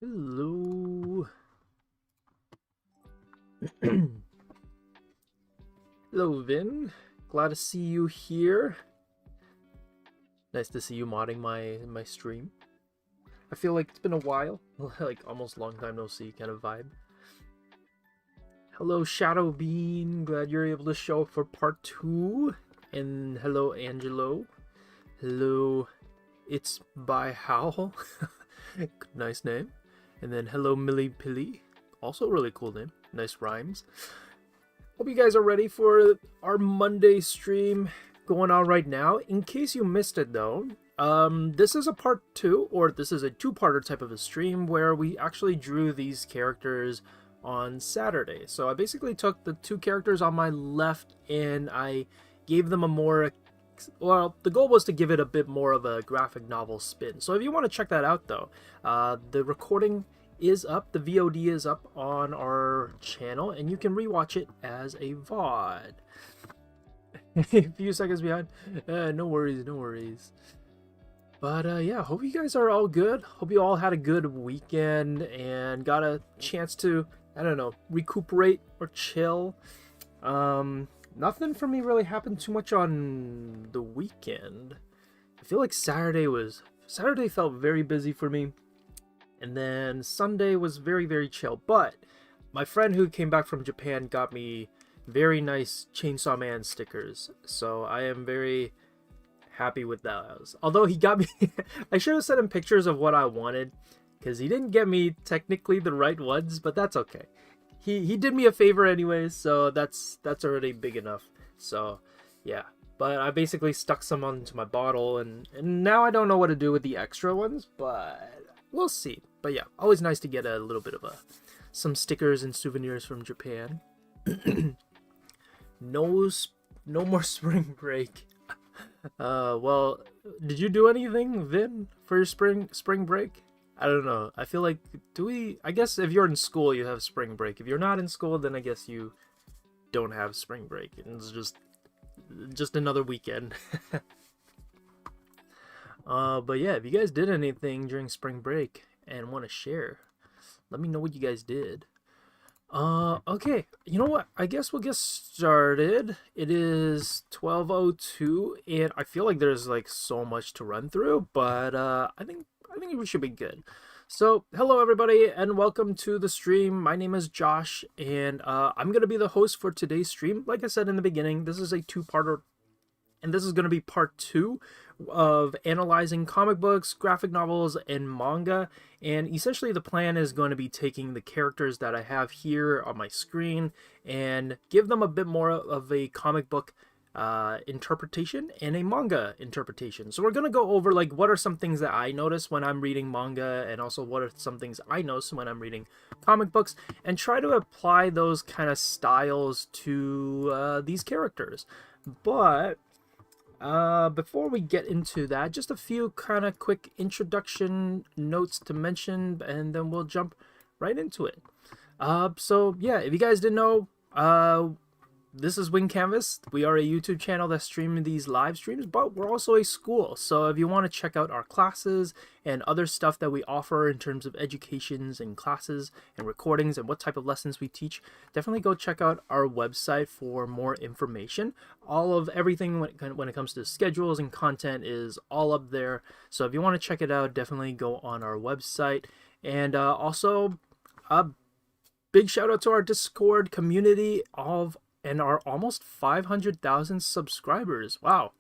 Hello. Hello, Vin. Glad to see you here. Nice to see you modding my stream. I feel like it's been a while, like almost long time no see kind of vibe. Hello, Shadow Bean. Glad you're able to show up for part 2. And hello, Angelo. Hello, it's by Howl. Nice name. And then hello, Millie Pilly. Also really cool name. Nice rhymes. Hope you guys are ready for our Monday stream going on right now. In case you missed it though, this is a part 2, or this is a two-parter type of a stream where we actually drew these characters on Saturday. So I basically took the two characters on my left and I gave them a more, well, the goal was to give it a bit more of a graphic novel spin. So if you want to check that out though, the recording is up, the VOD is up on our channel, and you can rewatch it as a VOD. A few seconds behind. No worries, no worries. But yeah, hope you guys are all good. Hope you all had a good weekend and got a chance to, I don't know, recuperate or chill. Nothing for me really happened too much on the weekend. I feel like Saturday felt very busy for me. And then Sunday was very, very chill. But my friend who came back from Japan got me very nice Chainsaw Man stickers. So I am very happy with those. Although he got me, I should have sent him pictures of what I wanted, because he didn't get me technically the right ones, but that's okay. He did me a favor anyways, so that's already big enough. So yeah. But I basically stuck some onto my bottle, and now I don't know what to do with the extra ones, but we'll see. But yeah, always nice to get a little bit of some stickers and souvenirs from Japan. No more spring break. Well, did you do anything, Vin, for your spring break? I don't know. I feel like, I guess if you're in school, you have spring break. If you're not in school, then I guess you don't have spring break. It's just another weekend. But yeah, if you guys did anything during spring break and want to share, let me know what you guys did. Okay, you know what? I guess we'll get started. It is 12:02, and I feel like there's like so much to run through, but I think we should be good. So, hello everybody, and welcome to the stream. My name is Josh, and I'm gonna be the host for today's stream. Like I said in the beginning, this is a two-parter, and this is gonna be part 2 of analyzing comic books, graphic novels, and manga. And essentially the plan is going to be taking the characters that I have here on my screen and give them a bit more of a comic book interpretation and a manga interpretation. So we're going to go over like what are some things that I notice when I'm reading manga, and also what are some things I notice when I'm reading comic books, and try to apply those kind of styles to these characters. But before we get into that, just a few kind of quick introduction notes to mention, and then we'll jump right into it. So yeah, if you guys didn't know, this is Wing Canvas. We are a YouTube channel that streams these live streams, but we're also a school. So if you want to check out our classes and other stuff that we offer in terms of educations and classes and recordings and what type of lessons we teach, definitely go check out our website for more information. All of everything when it comes to schedules and content is all up there. So if you want to check it out, definitely go on our website. And also, a big shout out to our Discord community and our almost 500,000 subscribers. Wow,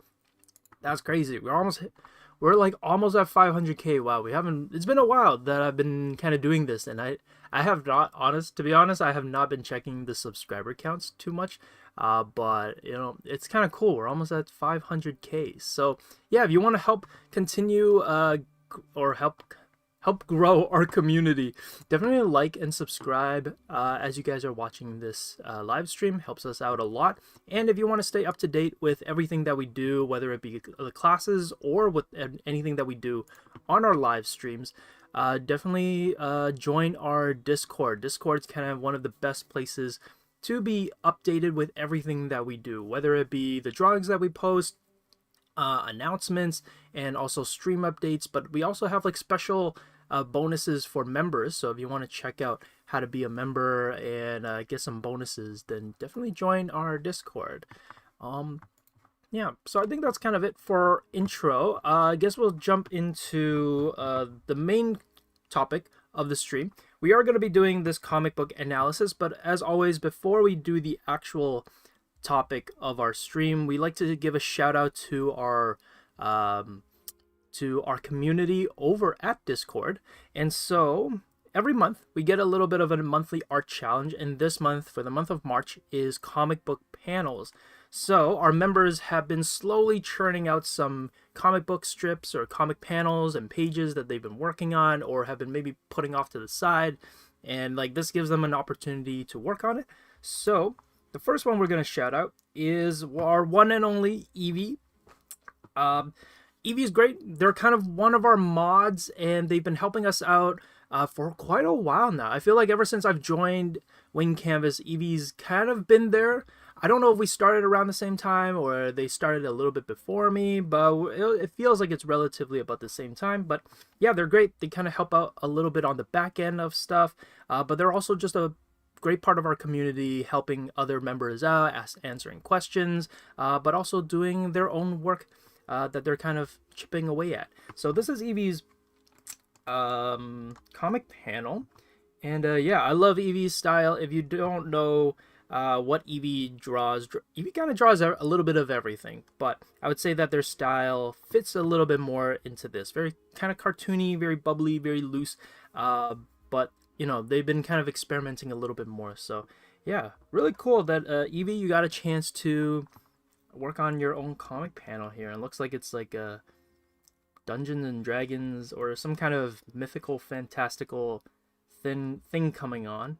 that's crazy. We're like almost at 500k. Wow, it's been a while that I've been kind of doing this, and I have not, to be honest, I have not been checking the subscriber counts too much. But you know, it's kind of cool. We're almost at 500k. So yeah, if you want to help continue or help grow our community, definitely like and subscribe as you guys are watching this live stream. Helps us out a lot. And if you want to stay up to date with everything that we do, whether it be the classes or with anything that we do on our live streams, definitely join our Discord. Discord's kind of one of the best places to be updated with everything that we do, whether it be the drawings that we post, announcements, and also stream updates. But we also have like special bonuses for members. So if you want to check out how to be a member and get some bonuses, then definitely join our Discord. Yeah, so I think that's kind of it for intro. I guess we'll jump into the main topic of the stream. We are going to be doing this comic book analysis, but as always, before we do the actual topic of our stream, we like to give a shout out to our community over at Discord. And so every month we get a little bit of a monthly art challenge, and this month, for the month of March, is comic book panels. So our members have been slowly churning out some comic book strips or comic panels and pages that they've been working on or have been maybe putting off to the side, and like this gives them an opportunity to work on it. So the first one we're going to shout out is our one and only Evie. Evie's great. They're kind of one of our mods, and they've been helping us out for quite a while now. I feel like ever since I've joined Wing Canvas, Evie's kind of been there. I don't know if we started around the same time or they started a little bit before me, but it feels like it's relatively about the same time. But yeah, they're great. They kind of help out a little bit on the back end of stuff, but they're also just a great part of our community, helping other members out, answering questions, but also doing their own work that they're kind of chipping away at. So this is Evie's comic panel, and yeah, I love Evie's style. If you don't know what Evie draws, Evie kind of draws a little bit of everything, but I would say that their style fits a little bit more into this. Very kind of cartoony, very bubbly, very loose, but you know, they've been kind of experimenting a little bit more. So yeah, really cool that Evie, you got a chance to work on your own comic panel here. And it looks like it's like a Dungeons and Dragons or some kind of mythical, fantastical thing coming on.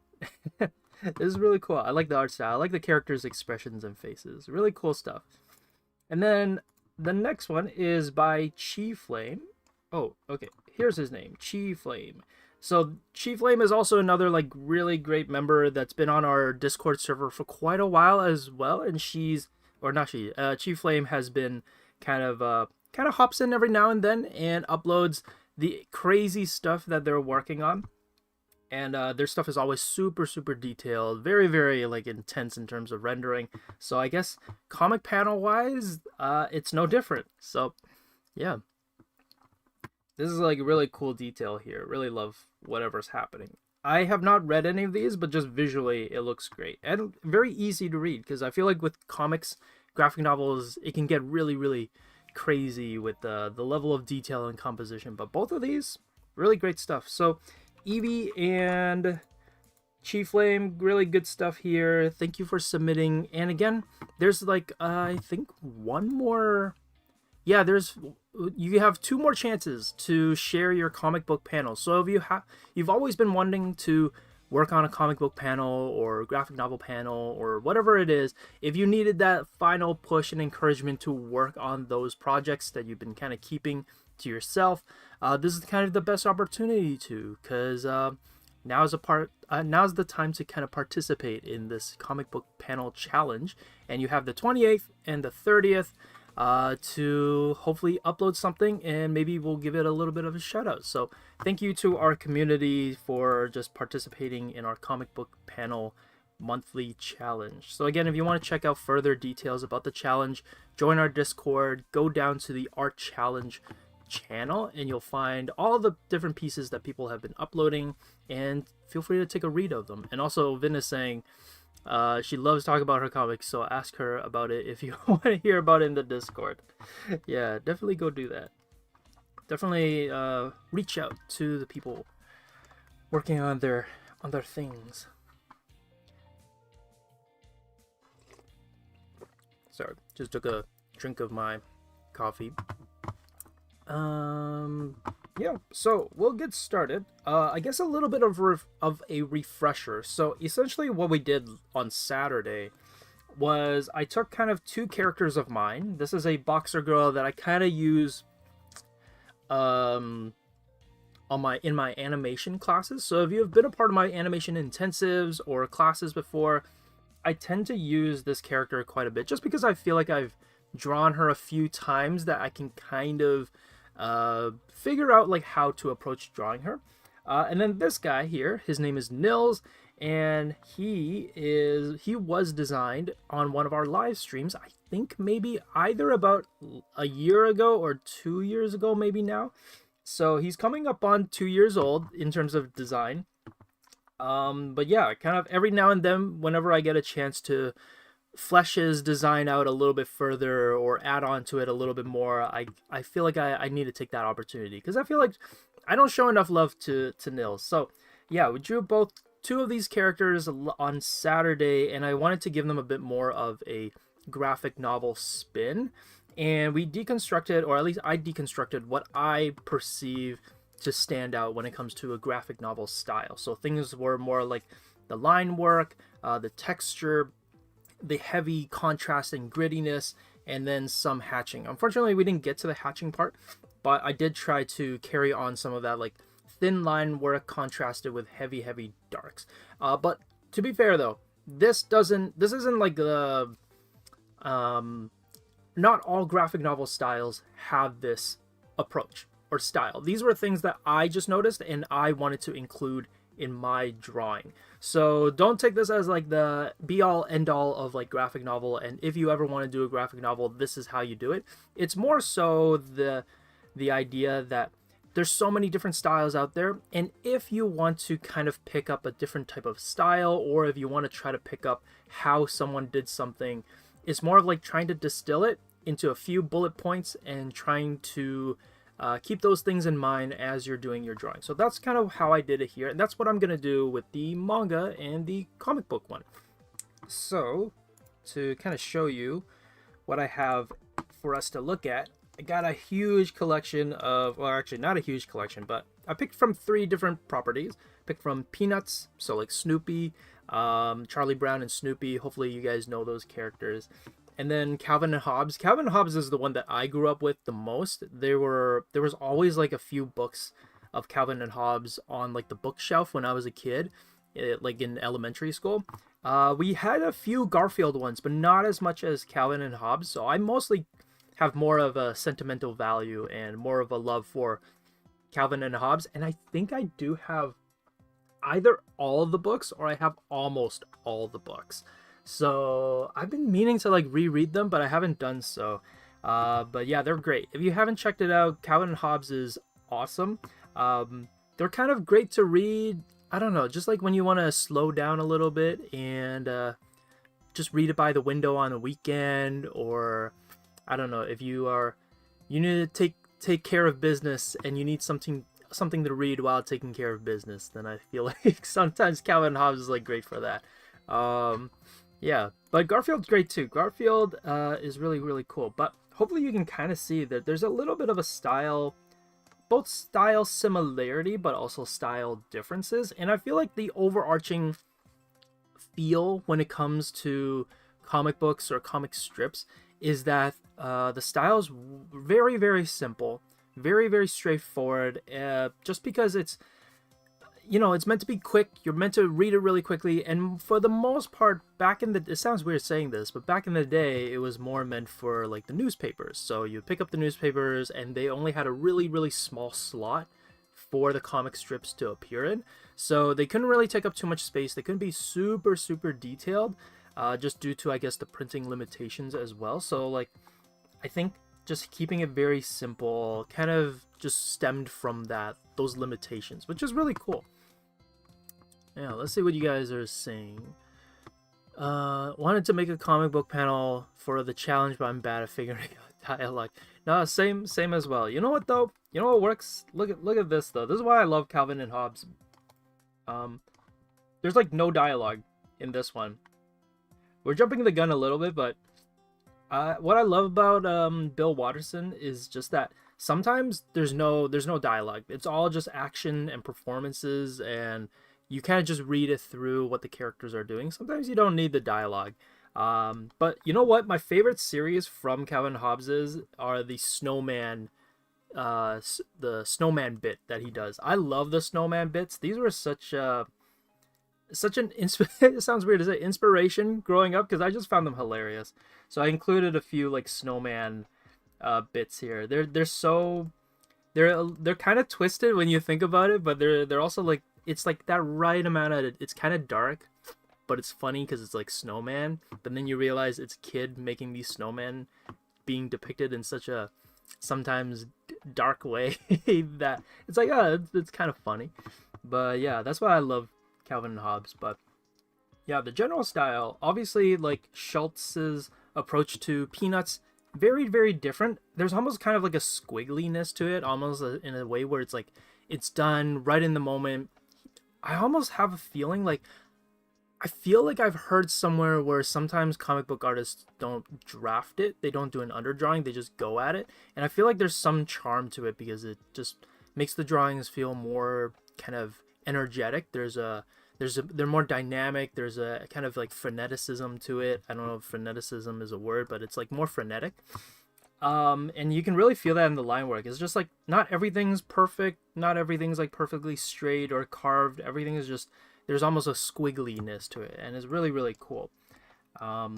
This is really cool. I like the art style. I like the characters' expressions and faces. Really cool stuff. And then the next one is by Chi Flame. Oh, okay. Here's his name, Chi Flame. So Chi Flame is also another like really great member that's been on our Discord server for quite a while as well. And Chi Flame has been kind of hops in every now and then and uploads the crazy stuff that they're working on. And their stuff is always super, super detailed, very, very like intense in terms of rendering. So I guess comic panel wise, it's no different. So yeah, this is like really cool detail here. Really love whatever's happening. I have not read any of these, but just visually it looks great and very easy to read, because I feel like with comics, graphic novels, it can get really, really crazy with the level of detail and composition. But both of these, really great stuff. So Evie and Chi Flame, really good stuff here. Thank you for submitting. And again, there's like I think one more. Yeah, you have 2 more chances to share your comic book panel. So if you've always been wanting to work on a comic book panel or graphic novel panel or whatever it is, if you needed that final push and encouragement to work on those projects that you've been kind of keeping to yourself, this is kind of the best opportunity to, because now's the time to kind of participate in this comic book panel challenge. And you have the 28th and the 30th to hopefully upload something, and maybe we'll give it a little bit of a shout out. So thank you to our community for just participating in our comic book panel monthly challenge. So again, if you want to check out further details about the challenge, join our Discord, go down to the art challenge channel, and you'll find all the different pieces that people have been uploading, and feel free to take a read of them. And also, Vin is saying she loves talking about her comics, so ask her about it if you want to hear about it in the Discord. Yeah, definitely go do that. Definitely reach out to the people working on their things. Sorry, just took a drink of my coffee. Yeah, so we'll get started. I guess a little bit of a refresher. So essentially what we did on Saturday was I took kind of 2 characters of mine. This is a boxer girl that I kind of use in my animation classes. So if you've been a part of my animation intensives or classes before, I tend to use this character quite a bit, just because I feel like I've drawn her a few times that I can kind of figure out like how to approach drawing her. And then this guy here, his name is Nils, and he was designed on one of our live streams. I think maybe either about a year ago or 2 years ago, maybe now. So he's coming up on 2 years old in terms of design. But yeah, kind of every now and then, whenever I get a chance to flesh his design out a little bit further or add on to it a little bit more, I feel like I need to take that opportunity, because I feel like I don't show enough love to Nils. So yeah, we drew both two of these characters on Saturday, and I wanted to give them a bit more of a graphic novel spin, and we deconstructed, or at least I deconstructed, what I perceive to stand out when it comes to a graphic novel style. So things were more like the line work, the texture, the heavy contrast and grittiness, and then some hatching. Unfortunately, we didn't get to the hatching part, but I did try to carry on some of that like thin line work contrasted with heavy darks. But to be fair though, this isn't like the not all graphic novel styles have this approach or style. These were things that I just noticed and I wanted to include in my drawing. So don't take this as like the be all end all of like graphic novel, and if you ever want to do a graphic novel, this is how you do it. It's more so the idea that there's so many different styles out there, and if you want to kind of pick up a different type of style, or if you want to try to pick up how someone did something, it's more of like trying to distill it into a few bullet points and trying to keep those things in mind as you're doing your drawing. So that's kind of how I did it here, and that's what I'm going to do with the manga and the comic book one. So to kind of show you what I have for us to look at, I got a huge collection of, well, actually not a huge collection, but I picked from 3 different properties. Picked from Peanuts, so like Snoopy, Charlie Brown and Snoopy. Hopefully you guys know those characters. And then Calvin and Hobbes. Calvin and Hobbes is the one that I grew up with the most. There was always like a few books of Calvin and Hobbes on like the bookshelf when I was a kid, like in elementary school. We had a few Garfield ones, but not as much as Calvin and Hobbes. So I mostly have more of a sentimental value and more of a love for Calvin and Hobbes. And I think I do have either all of the books or I have almost all the books. So I've been meaning to like reread them, but I haven't done so. But yeah, they're great. If you haven't checked it out, Calvin and Hobbes is awesome. They're kind of great to read. I don't know, just like when you want to slow down a little bit and just read it by the window on a weekend, or I don't know, if you need to take care of business and you need something to read while taking care of business, then I feel like sometimes Calvin and Hobbes is like great for that. Yeah, but Garfield's great too. Garfield is really cool, but hopefully you can kind of see that there's a little bit of a style, both style similarity but also style differences, and I feel like the overarching feel when it comes to comic books or comic strips is that the style is very simple, very straightforward, just because it's, you know, it's meant to be quick. You're meant to read it really quickly, and for the most part, it sounds weird saying this, but back in the day, it was more meant for like the newspapers. So you pick up the newspapers, and they only had a really small slot for the comic strips to appear in. So they couldn't really take up too much space. They couldn't be super detailed, just due to, I guess, the printing limitations as well. So like, I think just keeping it very simple kind of just stemmed from those limitations, which is really cool. Yeah, let's see what you guys are saying. Wanted to make a comic book panel for the challenge, but I'm bad at figuring out dialogue. No, same as well. You know what though? You know what works? Look at this though. This is why I love Calvin and Hobbes. There's like no dialogue in this one. We're jumping the gun a little bit, but what I love about Bill Watterson is just that sometimes there's no dialogue. It's all just action and performances, and you kind of just read it through what the characters are doing. Sometimes you don't need the dialogue. But you know what? My favorite series from Calvin Hobbes are the snowman bit that he does. I love the snowman bits. These were such an it sounds weird to say inspiration growing up, because I just found them hilarious. So I included a few like snowman bits here. They're so they're kind of twisted when you think about it, but they're also like, it's like that right amount of, it's kind of dark, but it's funny because it's like snowman. But then you realize it's kid making these snowmen being depicted in such a sometimes dark way that it's like, oh, it's kind of funny. But yeah, that's why I love Calvin and Hobbes. But yeah, the general style, obviously, like Schultz's approach to Peanuts, very, very different. There's almost kind of like a squiggliness to it, almost in a way where it's like, it's done right in the moment. I almost have a feeling like, I feel like I've heard somewhere where sometimes comic book artists don't draft it. They don't do an underdrawing. They just go at it. And I feel like there's some charm to it because it just makes the drawings feel more kind of energetic. They're more dynamic. There's a kind of like freneticism to it. I don't know if freneticism is a word, but it's like more frenetic. And you can really feel that in the line work. It's just like, not everything's perfect. Not everything's like perfectly straight or carved. Everything is just, there's almost a squiggliness to it, and it's really, really cool. I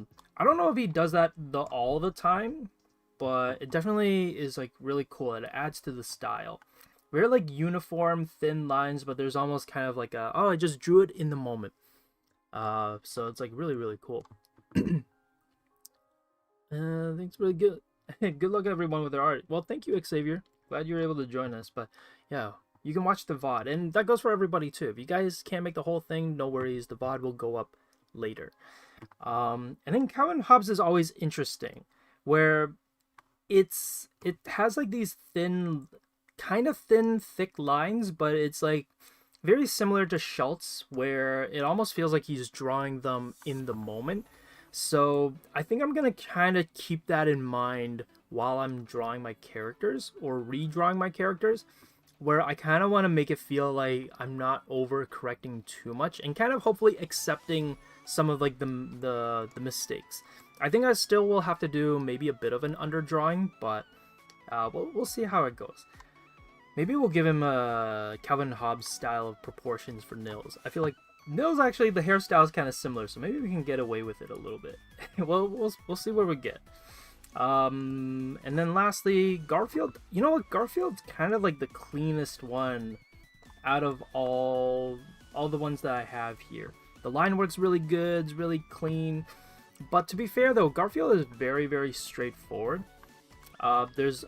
don't know if he does that all the time, but it definitely is like really cool. It adds to the style. Very like uniform, thin lines, but there's almost kind of like a, oh, I just drew it in the moment. So it's like really, really cool. I think it's really good. Good luck everyone with their art. Well, thank you, Xavier. Glad you were able to join us. But yeah, you can watch the VOD, and that goes for everybody too. If you guys can't make the whole thing, no worries. The VOD will go up later. And then Calvin Hobbes is always interesting, where it has like these thin, kind of thin, thick lines, but it's like very similar to Schultz, where it almost feels like he's drawing them in the moment. So I think I'm gonna kind of keep that in mind while I'm drawing my characters or redrawing my characters, where I kind of want to make it feel like I'm not overcorrecting too much and kind of hopefully accepting some of like the mistakes. I think I still will have to do maybe a bit of an underdrawing, but we'll see how it goes. Maybe we'll give him a Calvin Hobbes style of proportions for Nils. I feel like Nils, actually, the hairstyle is kind of similar, so maybe we can get away with it a little bit. Well, we'll see where we get. And then lastly, Garfield. You know what? Garfield's kind of like the cleanest one out of all the ones that I have here. The line work's really good, it's really clean. But to be fair though, Garfield is very, very straightforward. There's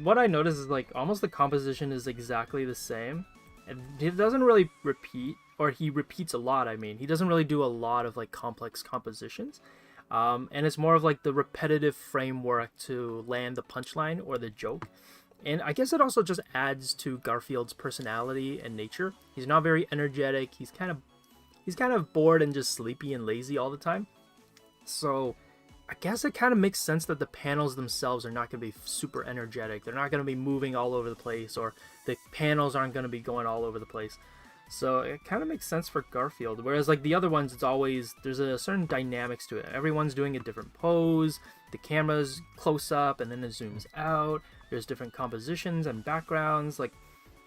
what I noticed is like almost the composition is exactly the same. And he doesn't really repeat, or he repeats a lot, I mean. He doesn't really do a lot of like complex compositions. And it's more of like the repetitive framework to land the punchline or the joke. And I guess it also just adds to Garfield's personality and nature. He's not very energetic. He's kind of bored and just sleepy and lazy all the time. So I guess it kind of makes sense that the panels themselves are not going to be super energetic. They're not going to be moving all over the place, or the panels aren't going to be going all over the place. So it kind of makes sense for Garfield. Whereas like the other ones, it's always, there's a certain dynamics to it. Everyone's doing a different pose. The camera's close up and then it zooms out. There's different compositions and backgrounds. Like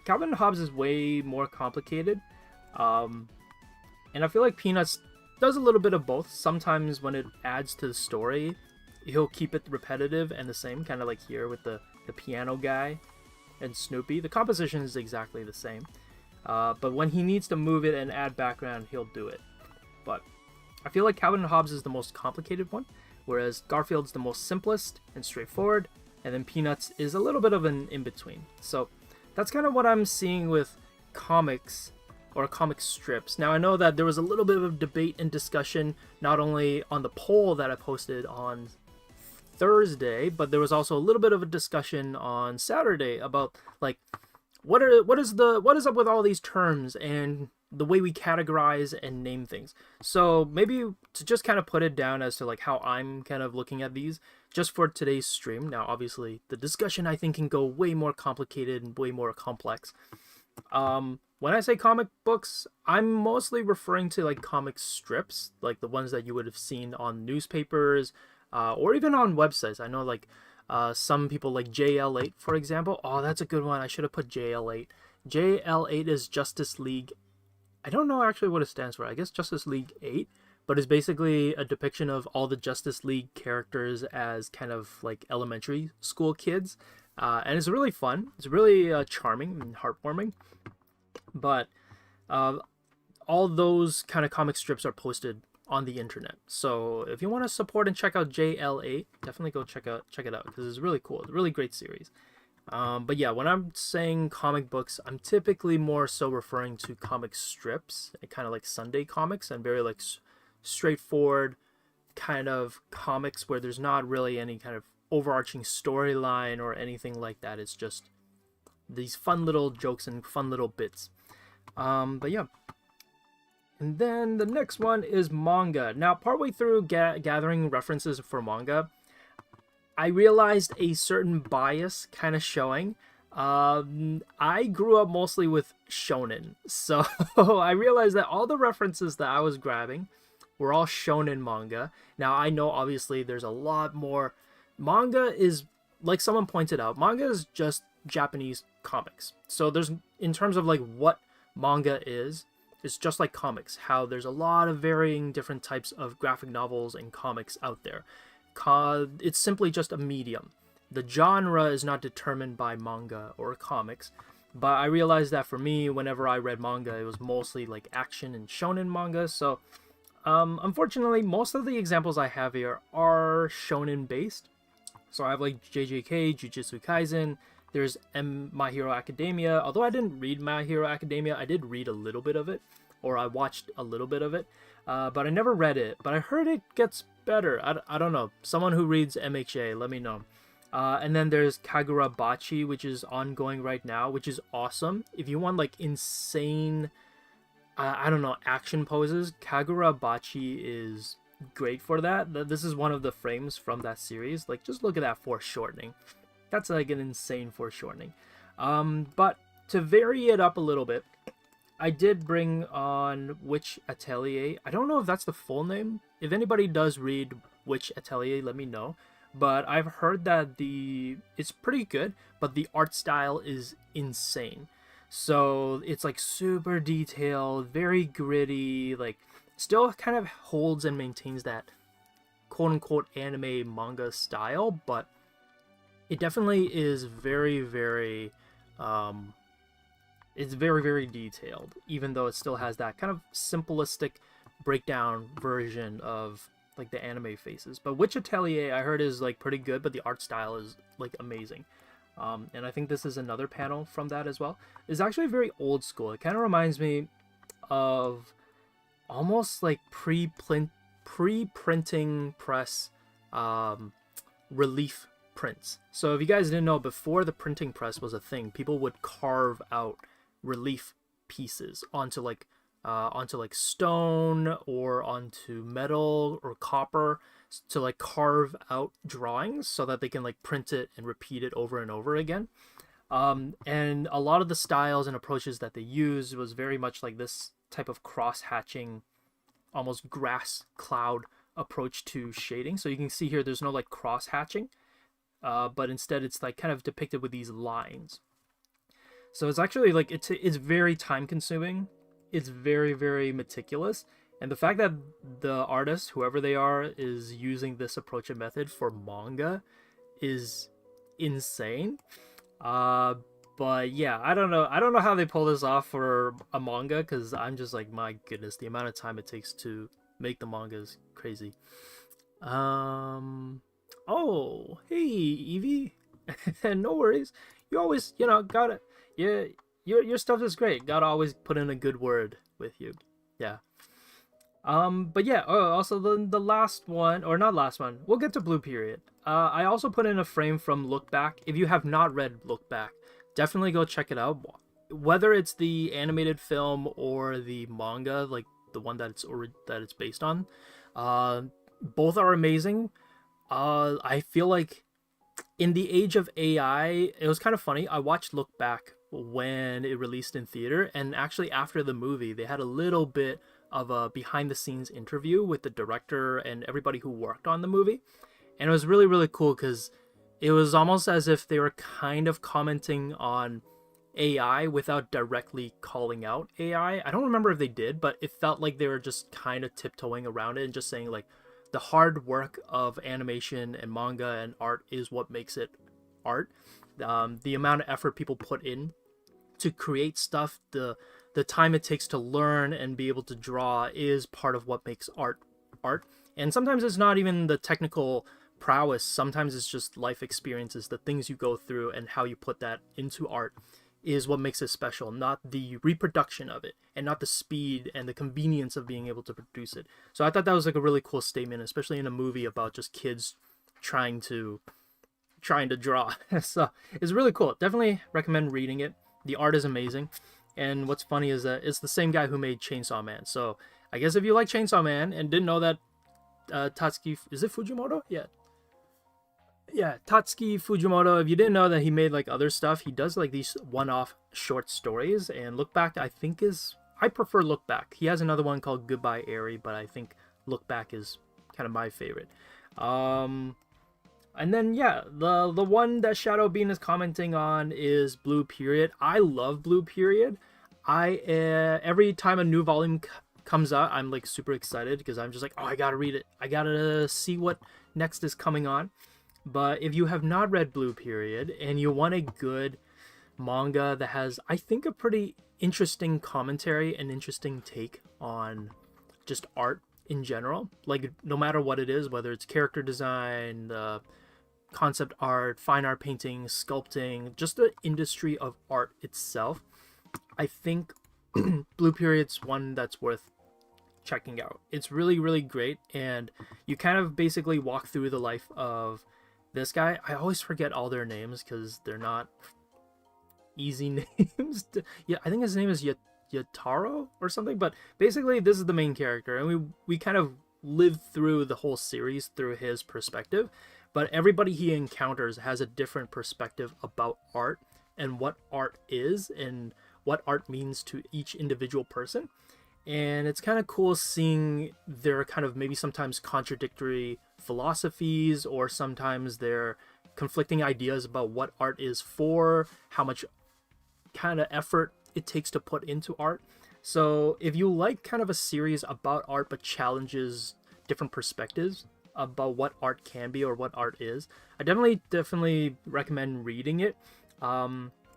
Calvin Hobbes is way more complicated. And I feel like Peanuts does a little bit of both. Sometimes when it adds to the story, he'll keep it repetitive and the same, kind of like here with the piano guy and Snoopy. The composition is exactly the same. But when he needs to move it and add background, he'll do it. But I feel like Calvin Hobbes is the most complicated one, whereas Garfield's the most simplest and straightforward, and then Peanuts is a little bit of an in-between. So that's kind of what I'm seeing with comics or comic strips. Now I know that there was a little bit of debate and discussion, not only on the poll that I posted on Thursday, but there was also a little bit of a discussion on Saturday about like what is up with all these terms and the way we categorize and name things. So maybe to just kind of put it down as to like how I'm kind of looking at these just for today's stream. Now obviously the discussion I think can go way more complicated and way more complex. When I say comic books, I'm mostly referring to like comic strips, like the ones that you would have seen on newspapers, or even on websites. I know like some people like JL8, for example. Oh, that's a good one. I should have put JL8. JL8 is Justice League. I don't know actually what it stands for. I guess Justice League 8, but it's basically a depiction of all the Justice League characters as kind of like elementary school kids. And it's really fun. It's really charming and heartwarming. But all those kind of comic strips are posted on the internet. So if you want to support and check out JLA, definitely go check it out because it's really cool. It's a really great series. But yeah, when I'm saying comic books, I'm typically more so referring to comic strips, kind of like Sunday comics, and very like straightforward kind of comics where there's not really any kind of overarching storyline or anything like that. It's just these fun little jokes and fun little bits. But yeah. And then the next one is manga. Now, partway through gathering references for manga, I realized a certain bias kind of showing. I grew up mostly with shonen, so I realized that all the references that I was grabbing were all shonen manga. Now, I know obviously there's a lot more. Manga is, like someone pointed out, manga is just Japanese comics. So there's, in terms of like what manga is, it's just like comics, how there's a lot of varying different types of graphic novels and comics out there. It's simply just a medium. The genre is not determined by manga or comics, but I realized that for me, whenever I read manga, it was mostly like action and shonen manga. So unfortunately, most of the examples I have here are shonen based. So I have like JJK, Jujutsu Kaisen, there's My Hero Academia. Although I didn't read My Hero Academia, I did read a little bit of it, or I watched a little bit of it, but I never read it. But I heard it gets better. I don't know. Someone who reads MHA, let me know. And then there's Kagura Bachi, which is ongoing right now, which is awesome. If you want like insane, I don't know, action poses, Kagura Bachi is great for that. This is one of the frames from that series. Like, just look at that foreshortening. That's like an insane foreshortening. But to vary it up a little bit, I did bring on Witch Atelier. I don't know if that's the full name. If anybody does read Witch Atelier, let me know. But I've heard that it's pretty good, but the art style is insane. So it's like super detailed, very gritty, like still kind of holds and maintains that quote-unquote anime manga style, but it definitely is very, very, it's very, very detailed, even though it still has that kind of simplistic breakdown version of like the anime faces. But Witch Atelier I heard is like pretty good, but the art style is like amazing. And I think this is another panel from that as well. It's actually very old school. It kind of reminds me of almost like pre-printing press relief prints. So if you guys didn't know, before the printing press was a thing, people would carve out relief pieces onto like stone or onto metal or copper to like carve out drawings so that they can like print it and repeat it over and over again. And a lot of the styles and approaches that they used was very much like this type of cross-hatching, almost grass cloud approach to shading. So you can see here there's no like cross-hatching, but instead it's like kind of depicted with these lines. So it's actually like it's very time consuming. It's very, very meticulous. And the fact that the artist, whoever they are, is using this approach and method for manga is insane. But yeah, I don't know how they pull this off for a manga, because I'm just like, my goodness, the amount of time it takes to make the manga is crazy. Oh, hey, Evie. No worries. You always, gotta, yeah, your stuff is great. Gotta always put in a good word with you. Yeah. But yeah, also the last one, or not last one, we'll get to Blue Period. I also put in a frame from Look Back. If you have not read Look Back, definitely go check it out. Whether it's the animated film or the manga, like the one that it's based on, both are amazing. I feel like in the age of AI, it was kind of funny. I watched Look Back when it released in theater, and actually after the movie, they had a little bit of a behind-the-scenes interview with the director and everybody who worked on the movie. And it was really, really cool because it was almost as if they were kind of commenting on AI without directly calling out AI. I don't remember if they did, but it felt like they were just kind of tiptoeing around it and just saying like the hard work of animation and manga and art is what makes it art. The amount of effort people put in to create stuff, the time it takes to learn and be able to draw is part of what makes art art. And sometimes it's not even the technical prowess. Sometimes it's just life experiences, the things you go through, and how you put that into art is what makes it special, not the reproduction of it, and not the speed and the convenience of being able to produce it. So I thought that was like a really cool statement, especially in a movie about just kids trying to draw. So it's really cool. Definitely recommend reading it. The art is amazing. And what's funny is that it's the same guy who made Chainsaw Man. So I guess if you like Chainsaw Man and didn't know that Tatsuki, is it Fujimoto? Yeah, Tatsuki Fujimoto, if you didn't know that he made like other stuff, he does like these one-off short stories. And Look Back, I think I prefer Look Back. He has another one called Goodbye Airy, but I think Look Back is kind of my favorite. And then yeah, the one that Shadow Bean is commenting on is Blue Period. I love Blue Period. Every time a new volume comes out, I'm like super excited because I'm just like, oh, I gotta read it. I gotta see what next is coming on. But if you have not read Blue Period and you want a good manga that has, I think, a pretty interesting commentary and interesting take on just art in general, like no matter what it is, whether it's character design, concept art, fine art painting, sculpting, just the industry of art itself, I think Blue Period's one that's worth checking out. It's really, really great, and you kind of basically walk through the life of this guy. I always forget all their names because they're not easy names. Yeah, I think his name is Yataro or something, but basically this is the main character, and we kind of live through the whole series through his perspective, but everybody he encounters has a different perspective about art and what art is and what art means to each individual person. And it's kind of cool seeing their kind of maybe sometimes contradictory philosophies, or sometimes their conflicting ideas about what art is for, how much kind of effort it takes to put into art. So if you like kind of a series about art but challenges different perspectives about what art can be or what art is, I definitely recommend reading it.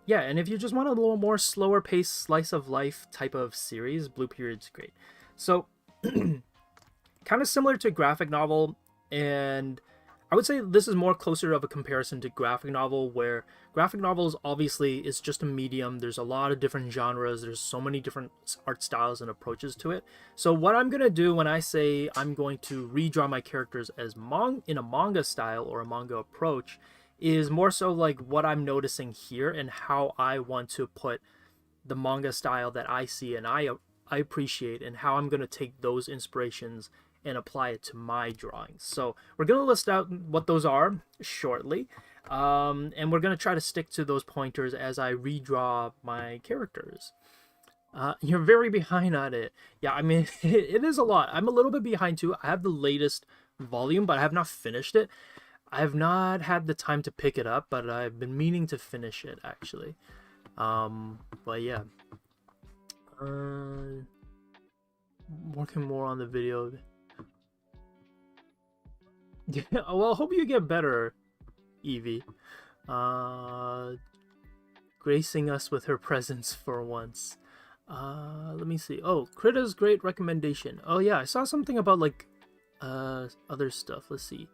Yeah, and if you just want a little more slower paced slice of life type of series, Blue Period's great. So kind of similar to graphic novel, and I would say this is more closer of a comparison to graphic novel, where graphic novels obviously is just a medium. There's a lot of different genres. There's so many different art styles and approaches to it. So what I'm going to do when I say I'm going to redraw my characters as in a manga style or a manga approach is more so like what I'm noticing here and how I want to put the manga style that I see and I appreciate, and how I'm going to take those inspirations and apply it to my drawings. So we're going to list out what those are shortly, and we're going to try to stick to those pointers as I redraw my characters. You're very behind on it. Yeah, I mean, it is a lot. I'm a little bit behind too. I have the latest volume, but I have not finished it. I have not had the time to pick it up, but I've been meaning to finish it actually. But yeah, working more on the video. Yeah, well, I hope you get better, Evie. Gracing us with her presence for once. Let me see. Oh, Krita's great recommendation. Oh yeah, I saw something about like other stuff. Let's see.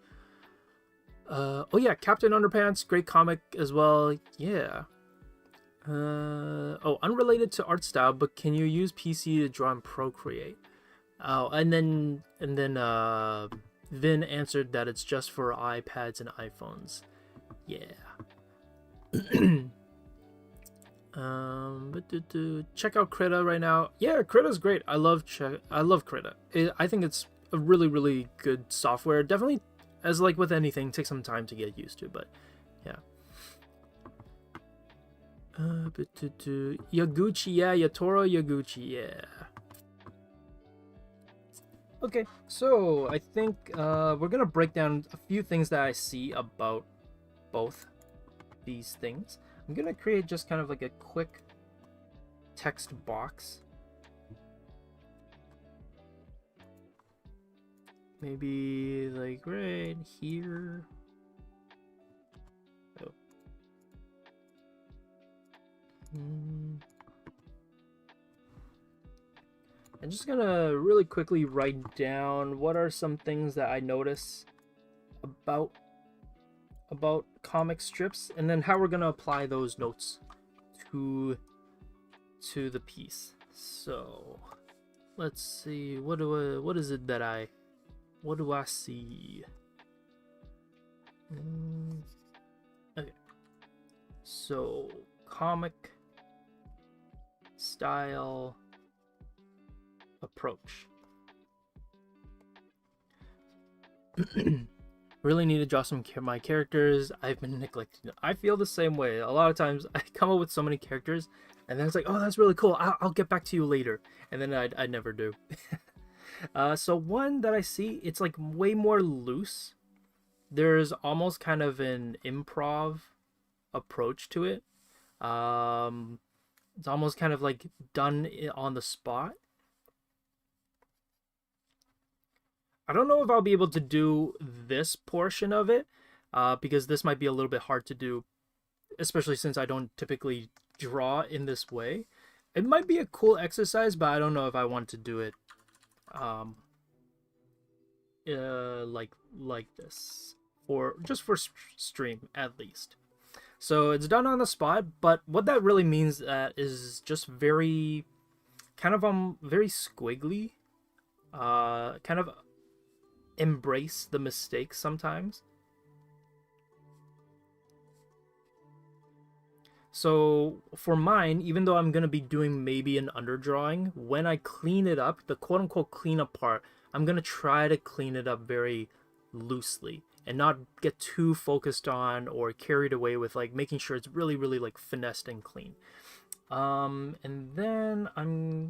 Oh yeah, Captain Underpants, great comic as well. Yeah. Oh, unrelated to art style, but can you use PC to draw and Procreate? Oh, and then Vin answered that it's just for iPads and iPhones. Yeah. But check out Krita right now. Yeah, Krita's great. I love Krita. I think it's a really, really good software. Definitely, as like with anything, takes some time to get used to, but yeah. Yaguchi, yeah, Yatoro Yaguchi, yeah. Okay, so I think we're gonna break down a few things that I see about both these things. I'm gonna create just kind of like a quick text box. Maybe like right here. Oh. I'm just gonna really quickly write down what are some things that I notice about comic strips, and then how we're gonna apply those notes to the piece. So let's see, what do I see? Okay, so comic style approach. Really need to draw some my characters. I've been neglecting. I feel the same way. A lot of times I come up with so many characters, and then it's like, oh, that's really cool. I'll get back to you later, and then I never do. So one that I see, it's like way more loose. There's almost kind of an improv approach to it. It's almost kind of like done on the spot. I don't know if I'll be able to do this portion of it, because this might be a little bit hard to do, especially since I don't typically draw in this way. It might be a cool exercise, but I don't know if I want to do it like this, for stream at least. So it's done on the spot, but what that really means is just very kind of very squiggly, kind of embrace the mistakes sometimes. So for mine, even though I'm going to be doing maybe an underdrawing, when I clean it up, the quote-unquote clean up part, I'm going to try to clean it up very loosely and not get too focused on or carried away with like making sure it's really like finessed and clean. And then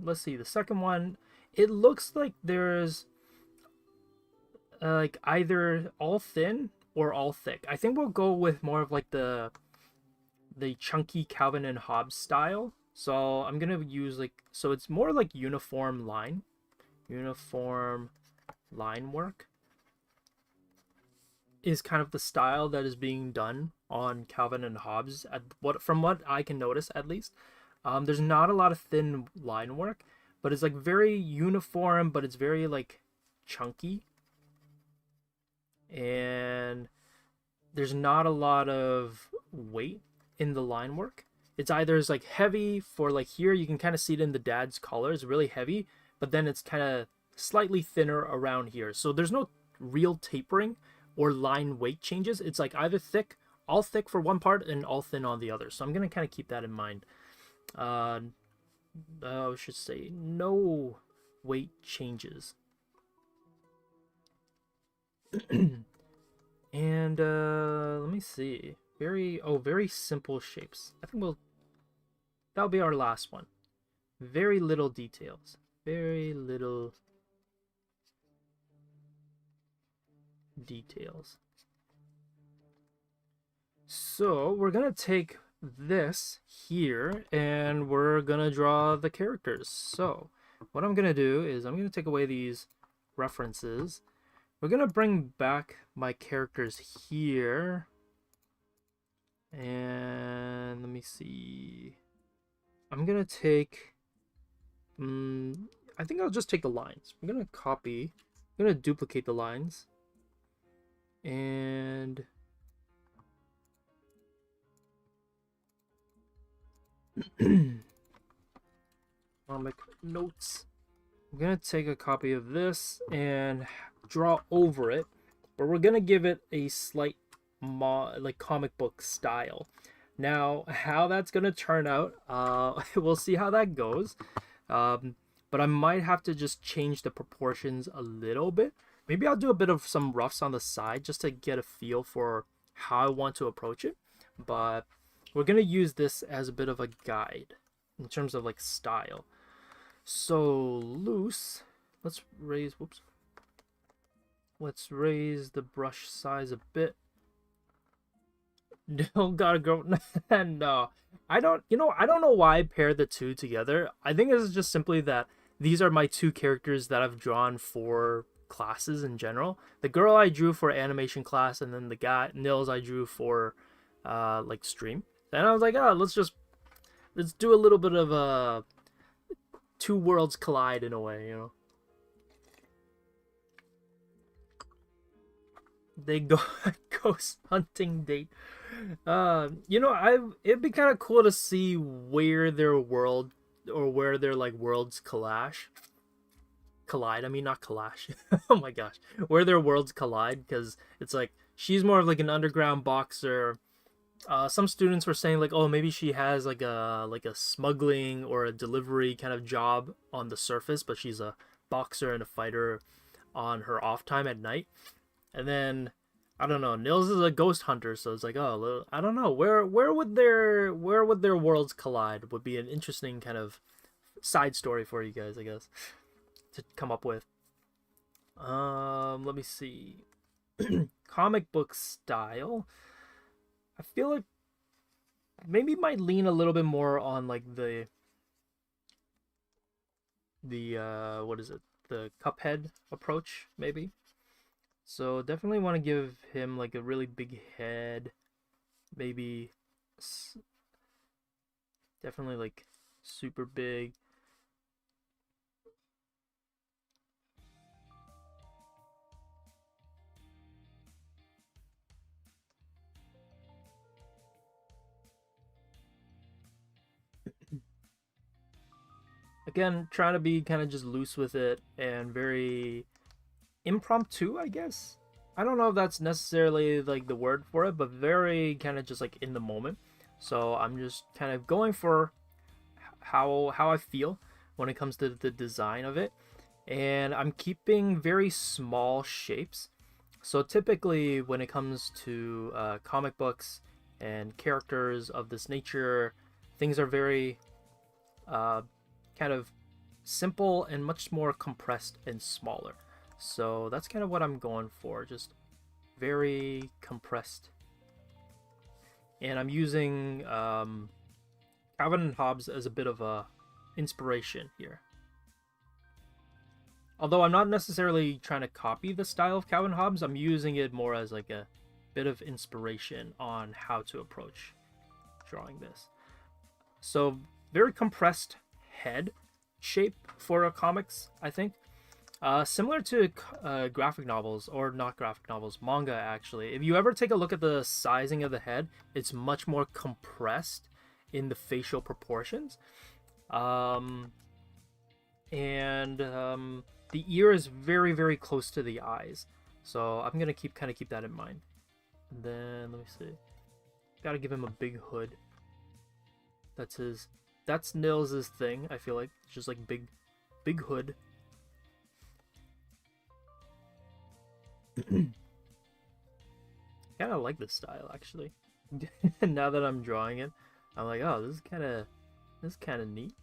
let's see, the second one, it looks like there's like either all thin or all thick. I think we'll go with more of like the chunky Calvin and Hobbes style. So I'm gonna use so it's more like uniform line work is kind of the style that is being done on Calvin and Hobbes, from what I can notice at least. There's not a lot of thin line work, but it's like very uniform, but it's very like chunky. And there's not a lot of weight in the line work. It's either like heavy for like here, you can kind of see it in the dad's collar, it's really heavy, but then it's kind of slightly thinner around here. So there's no real tapering or line weight changes. It's like either all thick for one part and all thin on the other. So I'm going to kind of keep that in mind. I should say no weight changes. And let me see. Very simple shapes. I think that'll be our last one. Very little details. Very little details. So we're gonna take this here and we're gonna draw the characters. So what I'm gonna do is I'm gonna take away these references. We're gonna bring back my characters here, and let me see. I'm gonna take I think I'll just take the lines. I'm gonna duplicate the lines, and comic notes. I'm gonna take a copy of this and draw over it, but we're gonna give it a slight like comic book style. Now how that's gonna turn out, we'll see how that goes. But I might have to just change the proportions a little bit. Maybe I'll do a bit of some roughs on the side just to get a feel for how I want to approach it. But we're gonna use this as a bit of a guide in terms of like style. So loose, let's raise the brush size a bit. No, gotta go. No, I don't know why I paired the two together. I think it's just simply that these are my two characters that I've drawn for classes in general. The girl I drew for animation class, and then the guy Nils I drew for like stream. And I was like, oh, let's let's do a little bit of two worlds collide in a way, you know. They go ghost hunting date. You know, it'd be kind of cool to see where their world or where their like worlds collide. I mean, not clash. Oh my gosh, where their worlds collide, because it's like she's more of like an underground boxer. Some students were saying like, oh, maybe she has like a smuggling or a delivery kind of job on the surface, but she's a boxer and a fighter on her off time at night. And then I don't know, Nils is a ghost hunter, so it's like, oh, I don't know, where would their worlds collide would be an interesting kind of side story for you guys, I guess, to come up with. Let me see. Comic book style. I feel like maybe might lean a little bit more on like the what is it? The Cuphead approach, maybe. So definitely want to give him like a really big head, maybe definitely like super big. Again, trying to be kind of just loose with it and very impromptu, I guess. I don't know if that's necessarily like the word for it, but very kind of just like in the moment. So I'm just kind of going for how I feel when it comes to the design of it, and I'm keeping very small shapes. So typically, when it comes to comic books and characters of this nature, things are very kind of simple and much more compressed and smaller. So that's kind of what I'm going for, just very compressed. And I'm using Calvin and Hobbes as a bit of a inspiration here. Although I'm not necessarily trying to copy the style of Calvin Hobbes, I'm using it more as like a bit of inspiration on how to approach drawing this. So very compressed head shape for comics, I think. Similar to graphic novels, or not graphic novels, manga actually. If you ever take a look at the sizing of the head, it's much more compressed in the facial proportions. And the ear is very, very close to the eyes. So I'm gonna keep that in mind. And then let me see. Gotta give him a big hood. That's Nils' thing, I feel like. It's just like big hood. Kind of like this style actually. Now that I'm drawing it, I'm like, oh, this is kind of neat.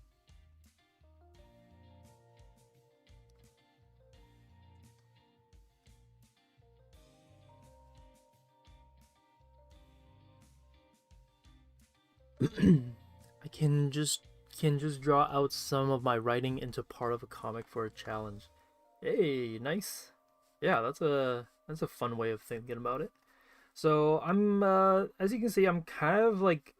I can just draw out some of my writing into part of a comic for a challenge. Hey, nice. Yeah, that's a fun way of thinking about it. So I'm as you can see, I'm kind of like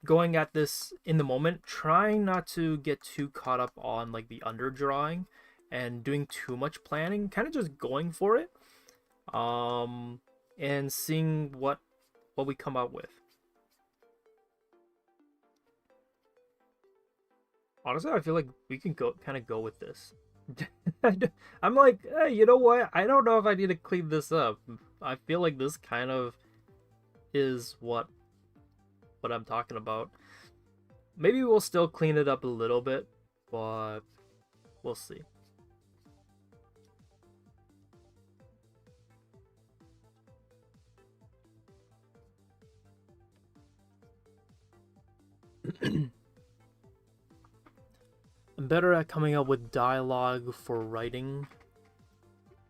going at this in the moment, trying not to get too caught up on like the underdrawing and doing too much planning, kind of just going for it. And seeing what we come up with. Honestly, I feel like we can go with this. I'm like, hey, you know what? I don't know if I need to clean this up. I feel like this kind of is what I'm talking about. Maybe we'll still clean it up a little bit, but we'll see. I'm better at coming up with dialogue for writing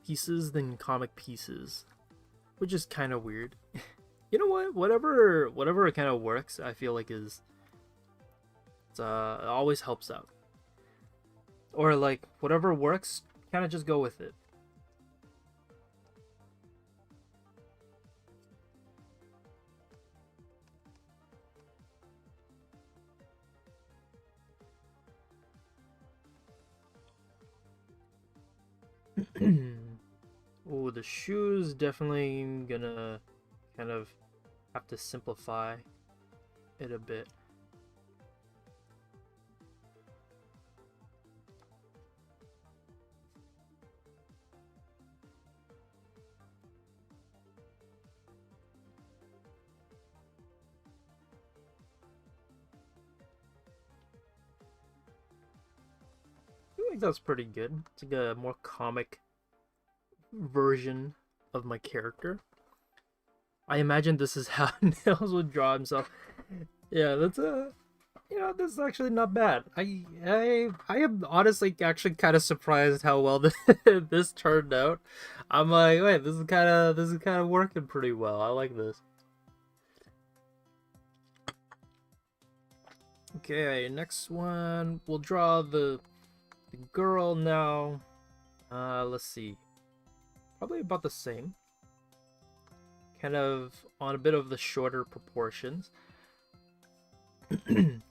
pieces than comic pieces, which is kind of weird. You know what? Whatever kind of works, I feel like it always helps out. Or like whatever works, kind of just go with it. Oh, the shoes definitely gonna kind of have to simplify it a bit. I feel like that's pretty good. It's like a more comic version of my character. I imagine this is how Nails would draw himself. Yeah, that's a this is actually not bad. I am honestly actually kind of surprised how well this turned out. I'm like, wait, this is kind of working pretty well. I like this. Okay, next one we'll draw the girl now. Let's see. Probably about the same. Kind of on a bit of the shorter proportions.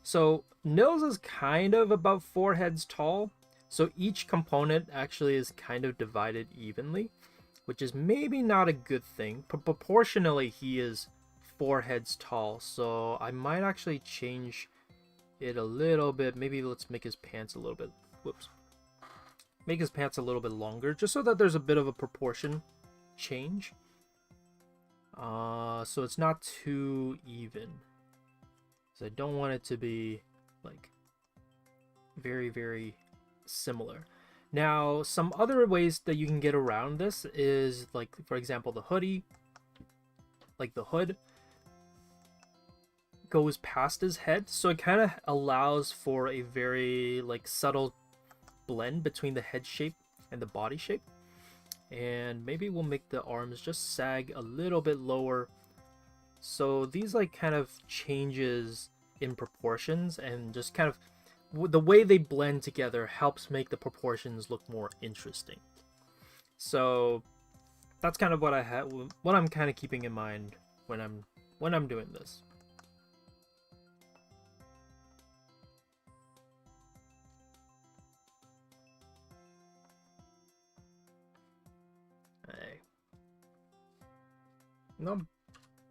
So Nils is kind of about 4 heads tall, so each component actually is kind of divided evenly, which is maybe not a good thing. But proportionally, he is 4 heads tall, so I might actually change it a little bit. Maybe let's make his pants a little bit. Whoops. Make his pants a little bit longer, just so that there's a bit of a proportion change. So it's not too even. So I don't want it to be like very, very similar. Now, some other ways that you can get around this is like, for example, the hoodie, like the hood goes past his head. So it kind of allows for a very like subtle blend between the head shape and the body shape. And maybe we'll make the arms just sag a little bit lower. So these like kind of changes in proportions and just kind of the way they blend together helps make the proportions look more interesting. So that's kind of what I'm kind of keeping in mind when I'm doing this. Hey. Not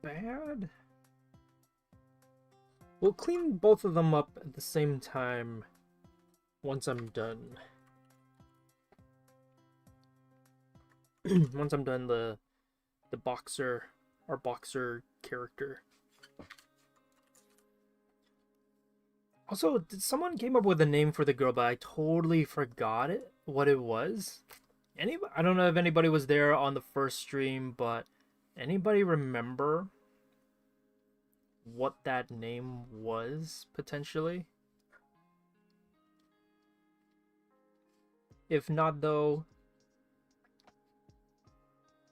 bad. We'll clean both of them up at the same time once I'm done. Once I'm done the boxer, our boxer character. Also, did someone came up with a name for the girl, but I totally forgot what it was. I don't know if anybody was there on the first stream, but anybody remember what that name was potentially? If not, though,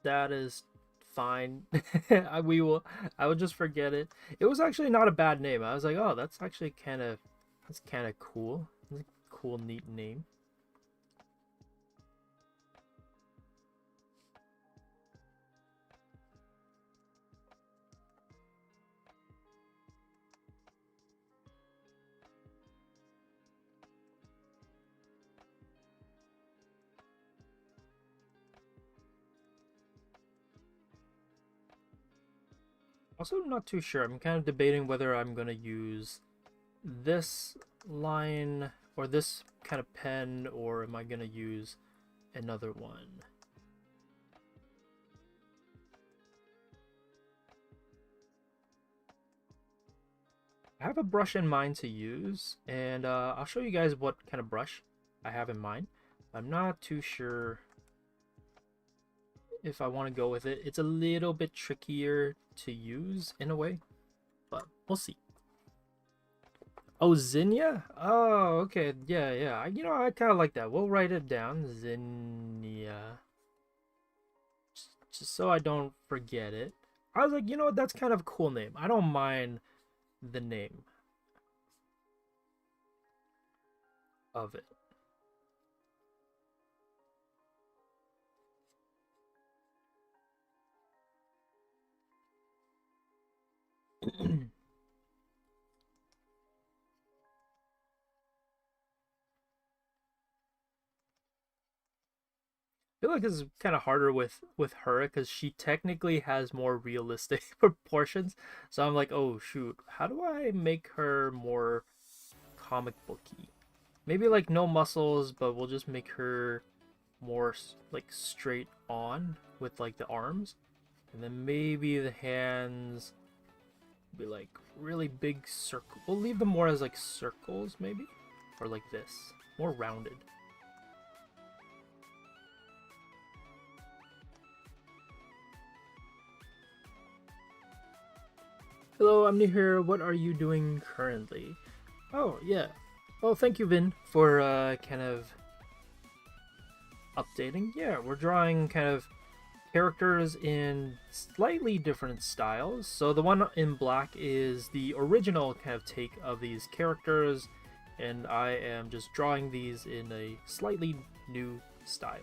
that is fine. I will just forget it. It was actually not a bad name. I was like, oh, that's kind of cool. It's a cool, neat name. Also, not too sure. I'm kind of debating whether I'm gonna use this line or this kind of pen, or am I gonna use another one? I have a brush in mind to use, and I'll show you guys what kind of brush I have in mind. I'm not too sure if I want to go with it. It's a little bit trickier to use in a way, but we'll see. Oh, Zinnia? Oh, okay. Yeah, yeah. I kind of like that. We'll write it down. Zinnia. Just so I don't forget it. I was like, that's kind of a cool name. I don't mind the name of it. feel like it's kind of harder with her because she technically has more realistic proportions. So I'm like, oh shoot, how do I make her more comic booky? Maybe like no muscles, but we'll just make her more like straight on with like the arms, and then maybe the hands be like really big circle. We'll leave them more as like circles maybe, or like this, more rounded. Hello, I'm new here. What are you doing currently? Oh, yeah. Well, thank you, Vin, for kind of updating. Yeah, we're drawing kind of characters in slightly different styles. So the one in black is the original kind of take of these characters, and I am just drawing these in a slightly new style.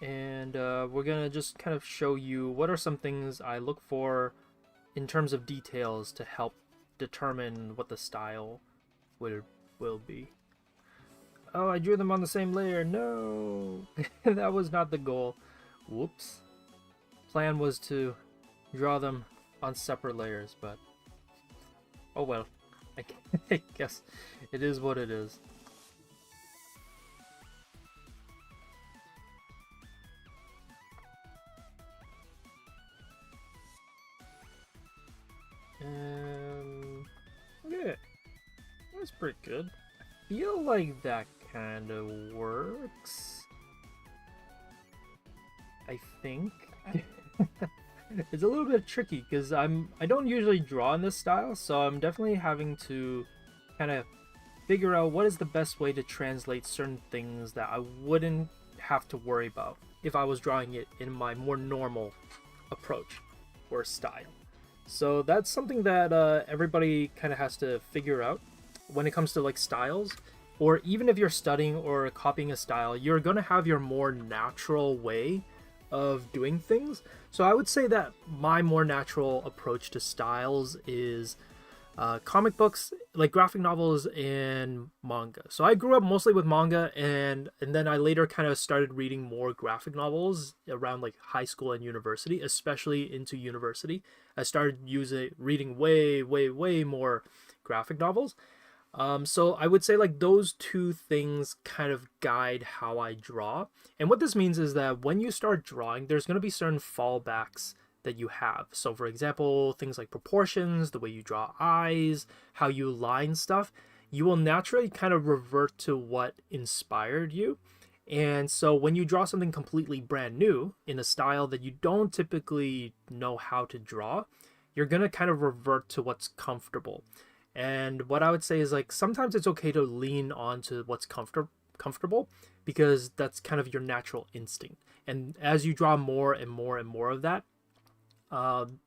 And we're gonna just kind of show you what are some things I look for in terms of details to help determine what the style will be. Oh, I drew them on the same layer. No, that was not the goal. Whoops. Plan was to draw them on separate layers, but oh well. I guess it is what it is. Okay, that's pretty good. I feel like that kind of works. I think. It's a little bit tricky because I don't usually draw in this style, so I'm definitely having to kind of figure out what is the best way to translate certain things that I wouldn't have to worry about if I was drawing it in my more normal approach or style. So that's something that everybody kind of has to figure out when it comes to like styles, or even if you're studying or copying a style, you're gonna have your more natural way of doing things. So I would say that my more natural approach to styles is comic books, like graphic novels and manga. So I grew up mostly with manga, and then I later kind of started reading more graphic novels around like high school and university, especially into university. I started reading way more graphic novels. So I would say like those two things kind of guide how I draw. And what this means is that when you start drawing, there's going to be certain fallbacks that you have. So for example, things like proportions, the way you draw eyes, how you line stuff, you will naturally kind of revert to what inspired you. And so when you draw something completely brand new in a style that you don't typically know how to draw, you're going to kind of revert to what's comfortable. And what I would say is like sometimes it's okay to lean on to what's comfortable because that's kind of your natural instinct. And as you draw more and more and more of that,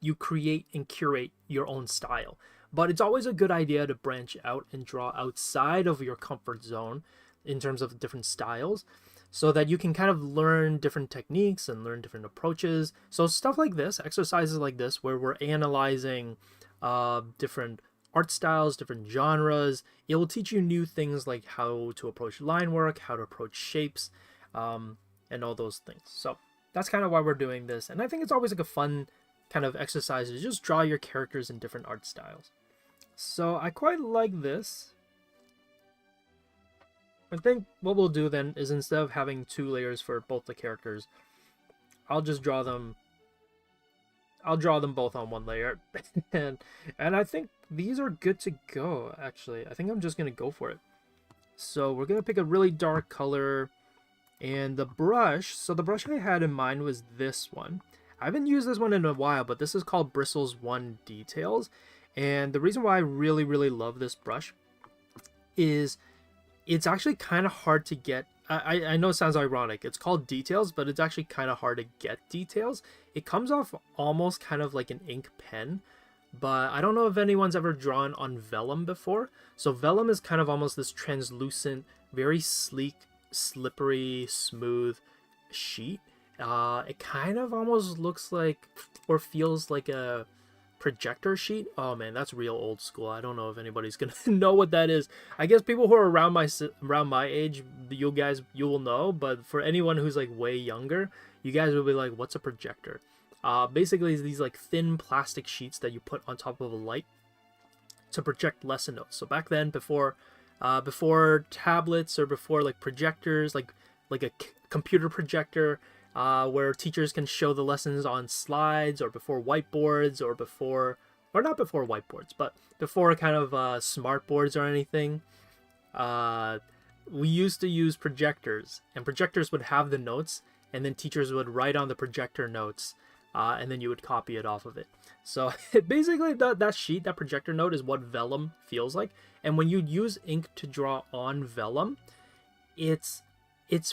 you create and curate your own style. But it's always a good idea to branch out and draw outside of your comfort zone in terms of different styles, so that you can kind of learn different techniques and learn different approaches. So stuff like this, exercises like this, where we're analyzing different art styles, different genres, it will teach you new things like how to approach line work, how to approach shapes, and all those things. So that's kind of why we're doing this. And I think it's always like a fun kind of exercise to just draw your characters in different art styles. So I quite like this. I think what we'll do then is instead of having two layers for both the characters, I'll just draw them. I'll draw them both on one layer. and I think these are good to go, actually. I think I'm just going to go for it. So we're going to pick a really dark color. And the brush, so the brush I had in mind was this one. I haven't used this one in a while, but this is called Bristles 1 Details. And the reason why I really love this brush is it's actually kind of hard to get. I know it sounds ironic. It's called Details, but it's actually kind of hard to get details. It comes off almost kind of like an ink pen, but I don't know if anyone's ever drawn on vellum before. So vellum is kind of almost this translucent, very sleek, slippery, smooth sheet. It kind of almost looks like or feels like a projector sheet. Oh man, that's real old school. I don't know if anybody's gonna know what that is. I guess people who are around my age, you will know. But for anyone who's like way younger, you guys will be like, "What's a projector?" Basically, it's these like thin plastic sheets that you put on top of a light to project lesson notes. So back then, before tablets or before like projectors, like a computer projector, where teachers can show the lessons on slides, or before whiteboards, or not before whiteboards, but before kind of smart boards or anything. We used to use projectors, and projectors would have the notes, and then teachers would write on the projector notes, and then you would copy it off of it. So basically that sheet, that projector note, is what vellum feels like. And when you use ink to draw on vellum, it's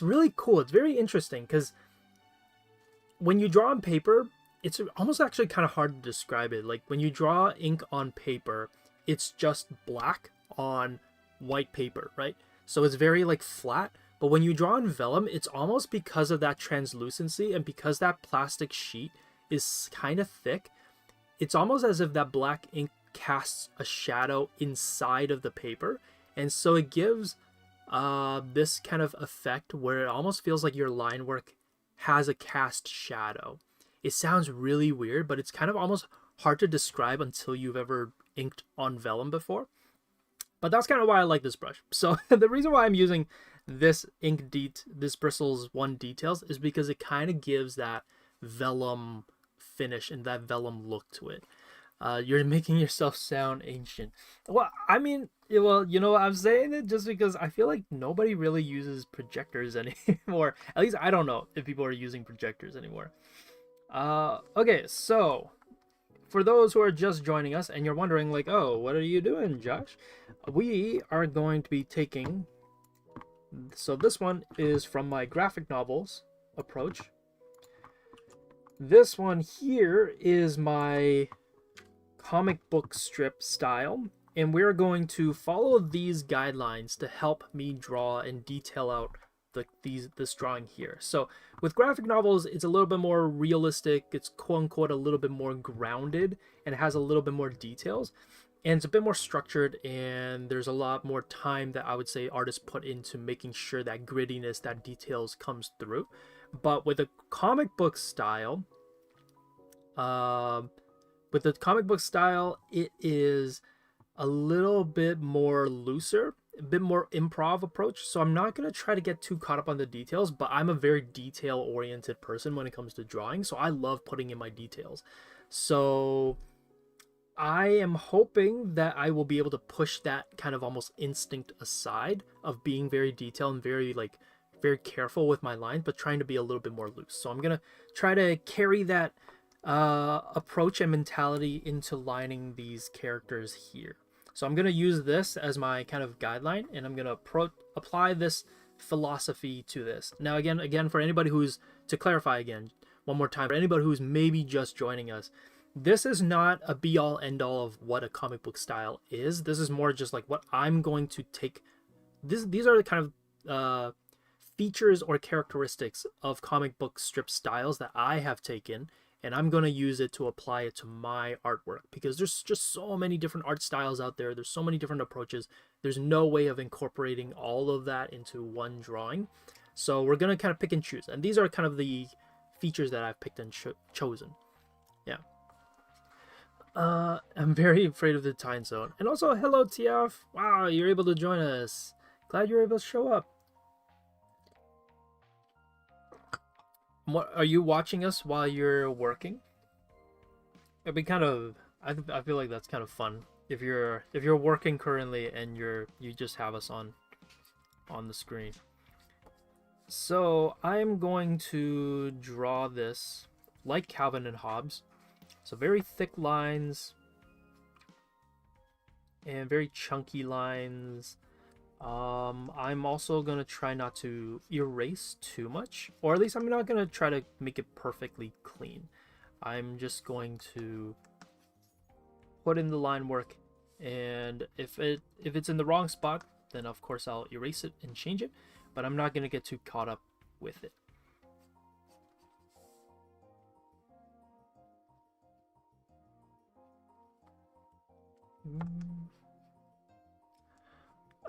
really cool. It's very interesting, because when you draw on paper, it's almost actually kind of hard to describe it. Like when you draw ink on paper, it's just black on white paper, right? So it's very like flat. But when you draw on vellum, it's almost because of that translucency, and because that plastic sheet is kind of thick, it's almost as if that black ink casts a shadow inside of the paper. And so it gives this kind of effect where it almost feels like your line work has a cast shadow. It sounds really weird, but it's kind of almost hard to describe until you've ever inked on vellum before. But that's kind of why I like this brush. So the reason why I'm using this this Bristles 1 Details is because it kind of gives that vellum finish and that vellum look to it. You're making yourself sound ancient. Well, I mean, well, you know, I'm saying it just because I feel like nobody really uses projectors anymore. At least I don't know if people are using projectors anymore. Okay, so for those who are just joining us and you're wondering like, oh, what are you doing, Josh? We are going to be taking, so this one is from my graphic novels approach. This one here is my comic book strip style, and we're going to follow these guidelines to help me draw and detail out this drawing here. So with graphic novels, it's a little bit more realistic. It's quote unquote a little bit more grounded, and it has a little bit more details, and it's a bit more structured, and there's a lot more time that I would say artists put into making sure that grittiness, that details comes through. But with a comic book style, it is a little bit more looser, a bit more improv approach. So I'm not going to try to get too caught up on the details, but I'm a very detail oriented person when it comes to drawing. So I love putting in my details. So I am hoping that I will be able to push that kind of almost instinct aside of being very detailed and very careful with my lines, but trying to be a little bit more loose. So I'm going to try to carry that approach and mentality into lining these characters here. So I'm going to use this as my kind of guideline, and I'm going to apply this philosophy to this. Now again, for anybody who's, to clarify again one more time, for anybody who's maybe just joining us, this is not a be all end all of what a comic book style is. This is more just like what I'm going to take. These are the kind of features or characteristics of comic book strip styles that I have taken, and I'm going to use it to apply it to my artwork, because there's just so many different art styles out there. There's so many different approaches. There's no way of incorporating all of that into one drawing. So we're going to kind of pick and choose. And these are kind of the features that I've picked and chosen. Yeah. I'm very afraid of the time zone. And also, hello, TF. Wow, you're able to join us. Glad you're able to show up. What, are you watching us while you're working? It'd be kind of, I feel like that's kind of fun if you're working currently and you just have us on the screen. So I'm going to draw this like Calvin and Hobbes. So very thick lines and very chunky lines. I'm also going to try not to erase too much, or at least I'm not going to try to make it perfectly clean. I'm just going to put in the line work, and if it's in the wrong spot, then of course I'll erase it and change it, but I'm not going to get too caught up with it.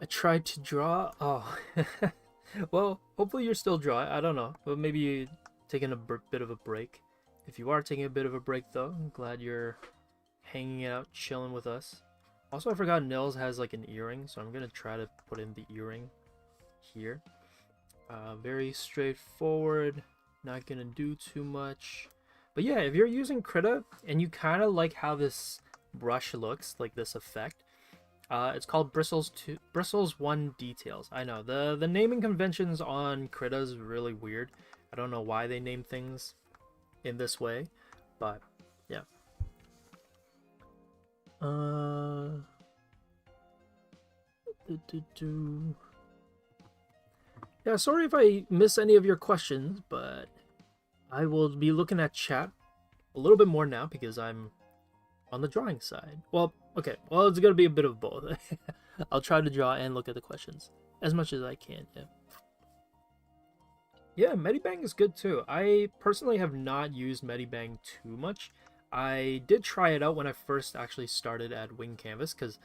I tried to draw. Oh, well, hopefully you're still drawing. I don't know, but maybe you're taking a bit of a break. If you are taking a bit of a break, though, I'm glad you're hanging out, chilling with us. Also, I forgot Nils has like an earring, so I'm gonna try to put in the earring here. Very straightforward, not gonna do too much. But yeah, if you're using Krita and you kind of like how this brush looks, like this effect, it's called Bristles 1 Details. I know, the naming conventions on Krita is really weird. I don't know why they name things in this way, but yeah. Yeah, sorry if I miss any of your questions, but I will be looking at chat a little bit more now because I'm on the drawing side. Well, okay, well, it's gonna be a bit of both. I'll try to draw and look at the questions as much as I can, yeah. Yeah, Medibang is good too. I personally have not used Medibang too much. I did try it out when I first actually started at Wing Canvas, because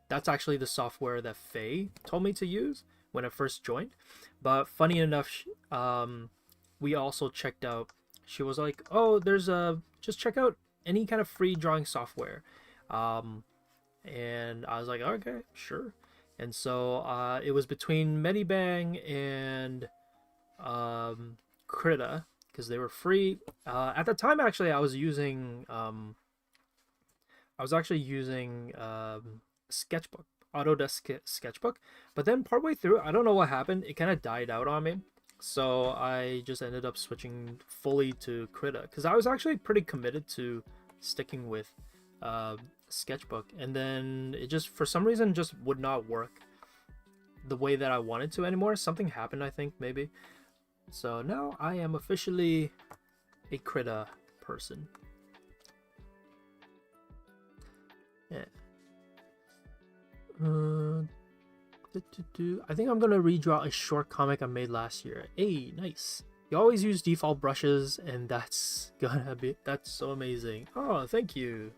that's actually the software that Faye told me to use when I first joined. But funny enough, we also checked out, she was like, oh, there's just check out any kind of free drawing software. And I was like, okay, sure. And so it was between Medibang and Krita, because they were free. At the time, actually, I was actually using Sketchbook, Autodesk Sketchbook. But then partway through, I don't know what happened. It kind of died out on me. So I just ended up switching fully to Krita, because I was actually pretty committed to sticking with Sketchbook, and then it just for some reason just would not work the way that I wanted to anymore. Something happened, I think, maybe. So now I am officially a Krita person. Yeah. I think I'm gonna redraw a short comic I made last year. Hey, nice. You always use default brushes, and that's so amazing. Oh, thank you.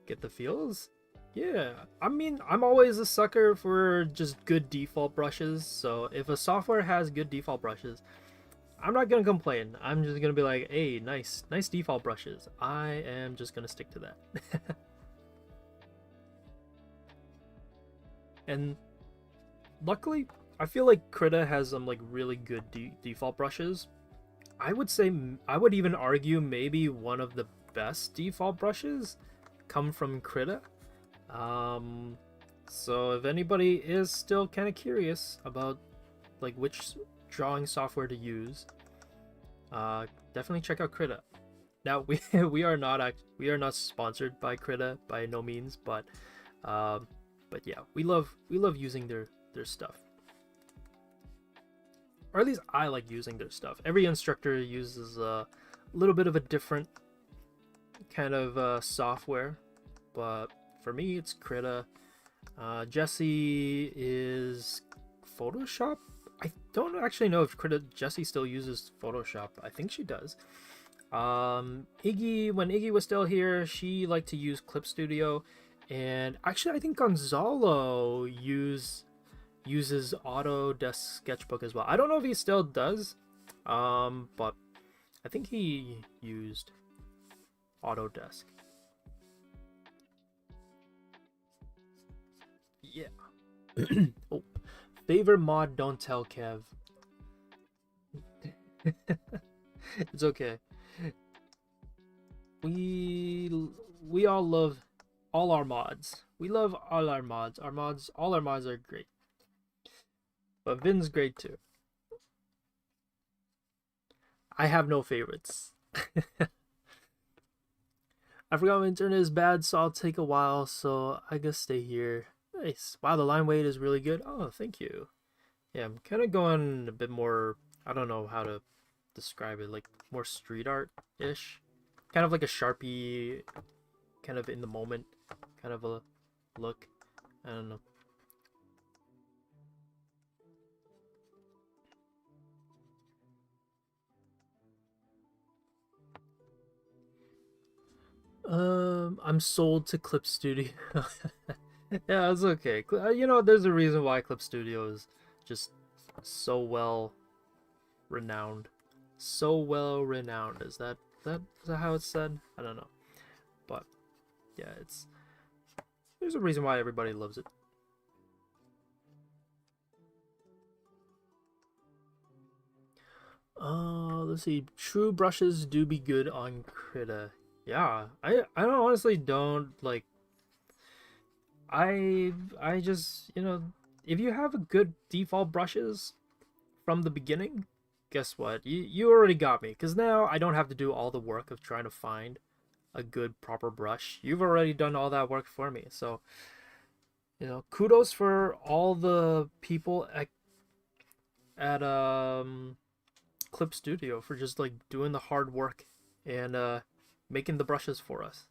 Get the feels? Yeah, I mean, I'm always a sucker for just good default brushes, so if a software has good default brushes, I'm not gonna complain. I'm just gonna be like, hey, nice default brushes. I am just gonna stick to that. And luckily, I feel like Krita has some like really good default brushes. I would even argue maybe one of the best default brushes come from Krita. So if anybody is still kind of curious about like which drawing software to use, definitely check out Krita. Now we are not sponsored by Krita by no means, but yeah, we love using their stuff. Or at least I like using their stuff. Every instructor uses a little bit of a different kind of software, but for me it's Krita. Jesse is Photoshop. I don't actually know if Jessie still uses Photoshop. I think she does. Iggy, when Iggy was still here, she liked to use Clip Studio, and actually I think Gonzalo uses Autodesk Sketchbook as well. I don't know if he still does, but I think he used Autodesk. Yeah. Oh, favorite mod? Don't tell Kev. It's okay. We all love all our mods. We love all our mods. All our mods are great. But Vin's great too. I have no favorites. I forgot my internet is bad, so I'll take a while, so I guess stay here. Nice. Wow, the line weight is really good. Oh, thank you. Yeah, I'm kind of going a bit more, I don't know how to describe it, like more street art-ish. Kind of like a Sharpie, kind of in the moment, kind of a look. I don't know. I'm sold to Clip Studio. Yeah, it's okay. You know, there's a reason why Clip Studio is just so well renowned. So well renowned. Is that how it's said? I don't know. But yeah, there's a reason why everybody loves it. Let's see. True brushes do be good on Krita. Yeah, I don't honestly don't like. I just, you know, if you have a good default brushes from the beginning, guess what? You already got me, because now I don't have to do all the work of trying to find a good proper brush. You've already done all that work for me. So, you know, kudos for all the people at Clip Studio for just like doing the hard work and making the brushes for us.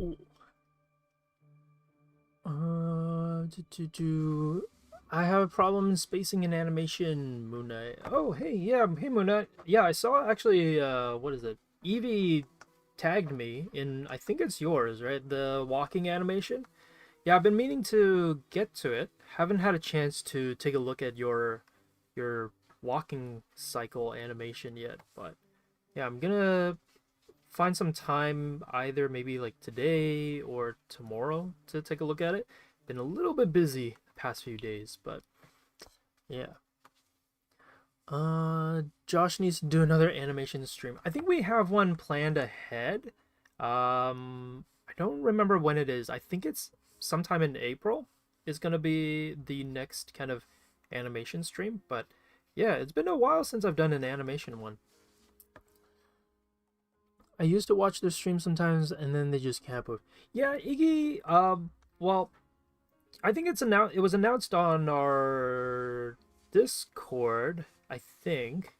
Ooh. I have a problem in spacing in animation, Moon Knight. Oh, hey, yeah, hey, Moon Knight. Yeah, I saw actually, what is it? Evie tagged me in, I think it's yours, right? The walking animation. Yeah, I've been meaning to get to it. Haven't had a chance to take a look at your walking cycle animation yet, but yeah, I'm gonna find some time either maybe like today or tomorrow to take a look at it. Been a little bit busy the past few days, but yeah. Josh needs to do another animation stream. I think we have one planned ahead. I don't remember when it is. I think it's sometime in April is gonna be the next kind of animation stream, but yeah, it's been a while since I've done an animation one. I used to watch their streams sometimes, and then they just can't move. Yeah, Iggy. Well, I think it was announced on our Discord, I think.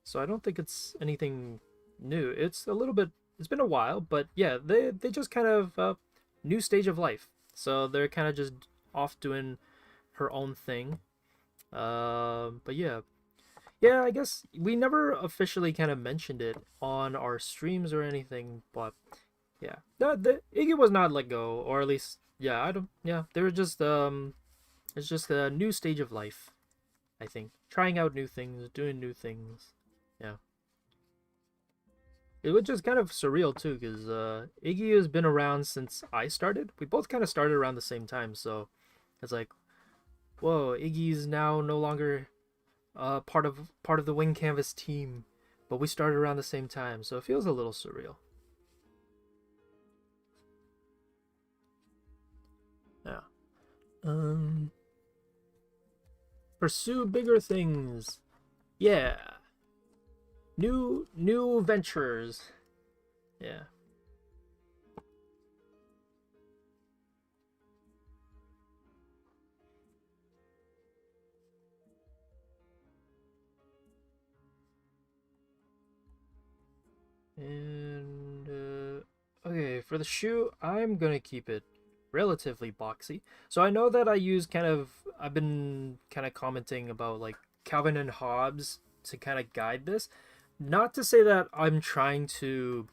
So I don't think it's anything new. It's a little bit. It's been a while, but yeah, they just kind of new stage of life. So they're kind of just off doing her own thing. But yeah, yeah, I guess we never officially kind of mentioned it on our streams or anything, but yeah, the Iggy was not let go, or at least yeah, I don't yeah, they were just it's just a new stage of life, I think. Trying out new things, doing new things. Yeah. It was just kind of surreal too, because Iggy has been around since I started. We both kind of started around the same time, so it's like, whoa, Iggy's now no longer part of the Wing Canvas team, but we started around the same time, so it feels a little surreal. Yeah. Um, pursue bigger things. Yeah. New ventures. Yeah. And okay, for the shoe, I'm gonna keep it relatively boxy. So I know that I've been kind of commenting about like Calvin and Hobbes to kind of guide this. Not to say that I'm trying to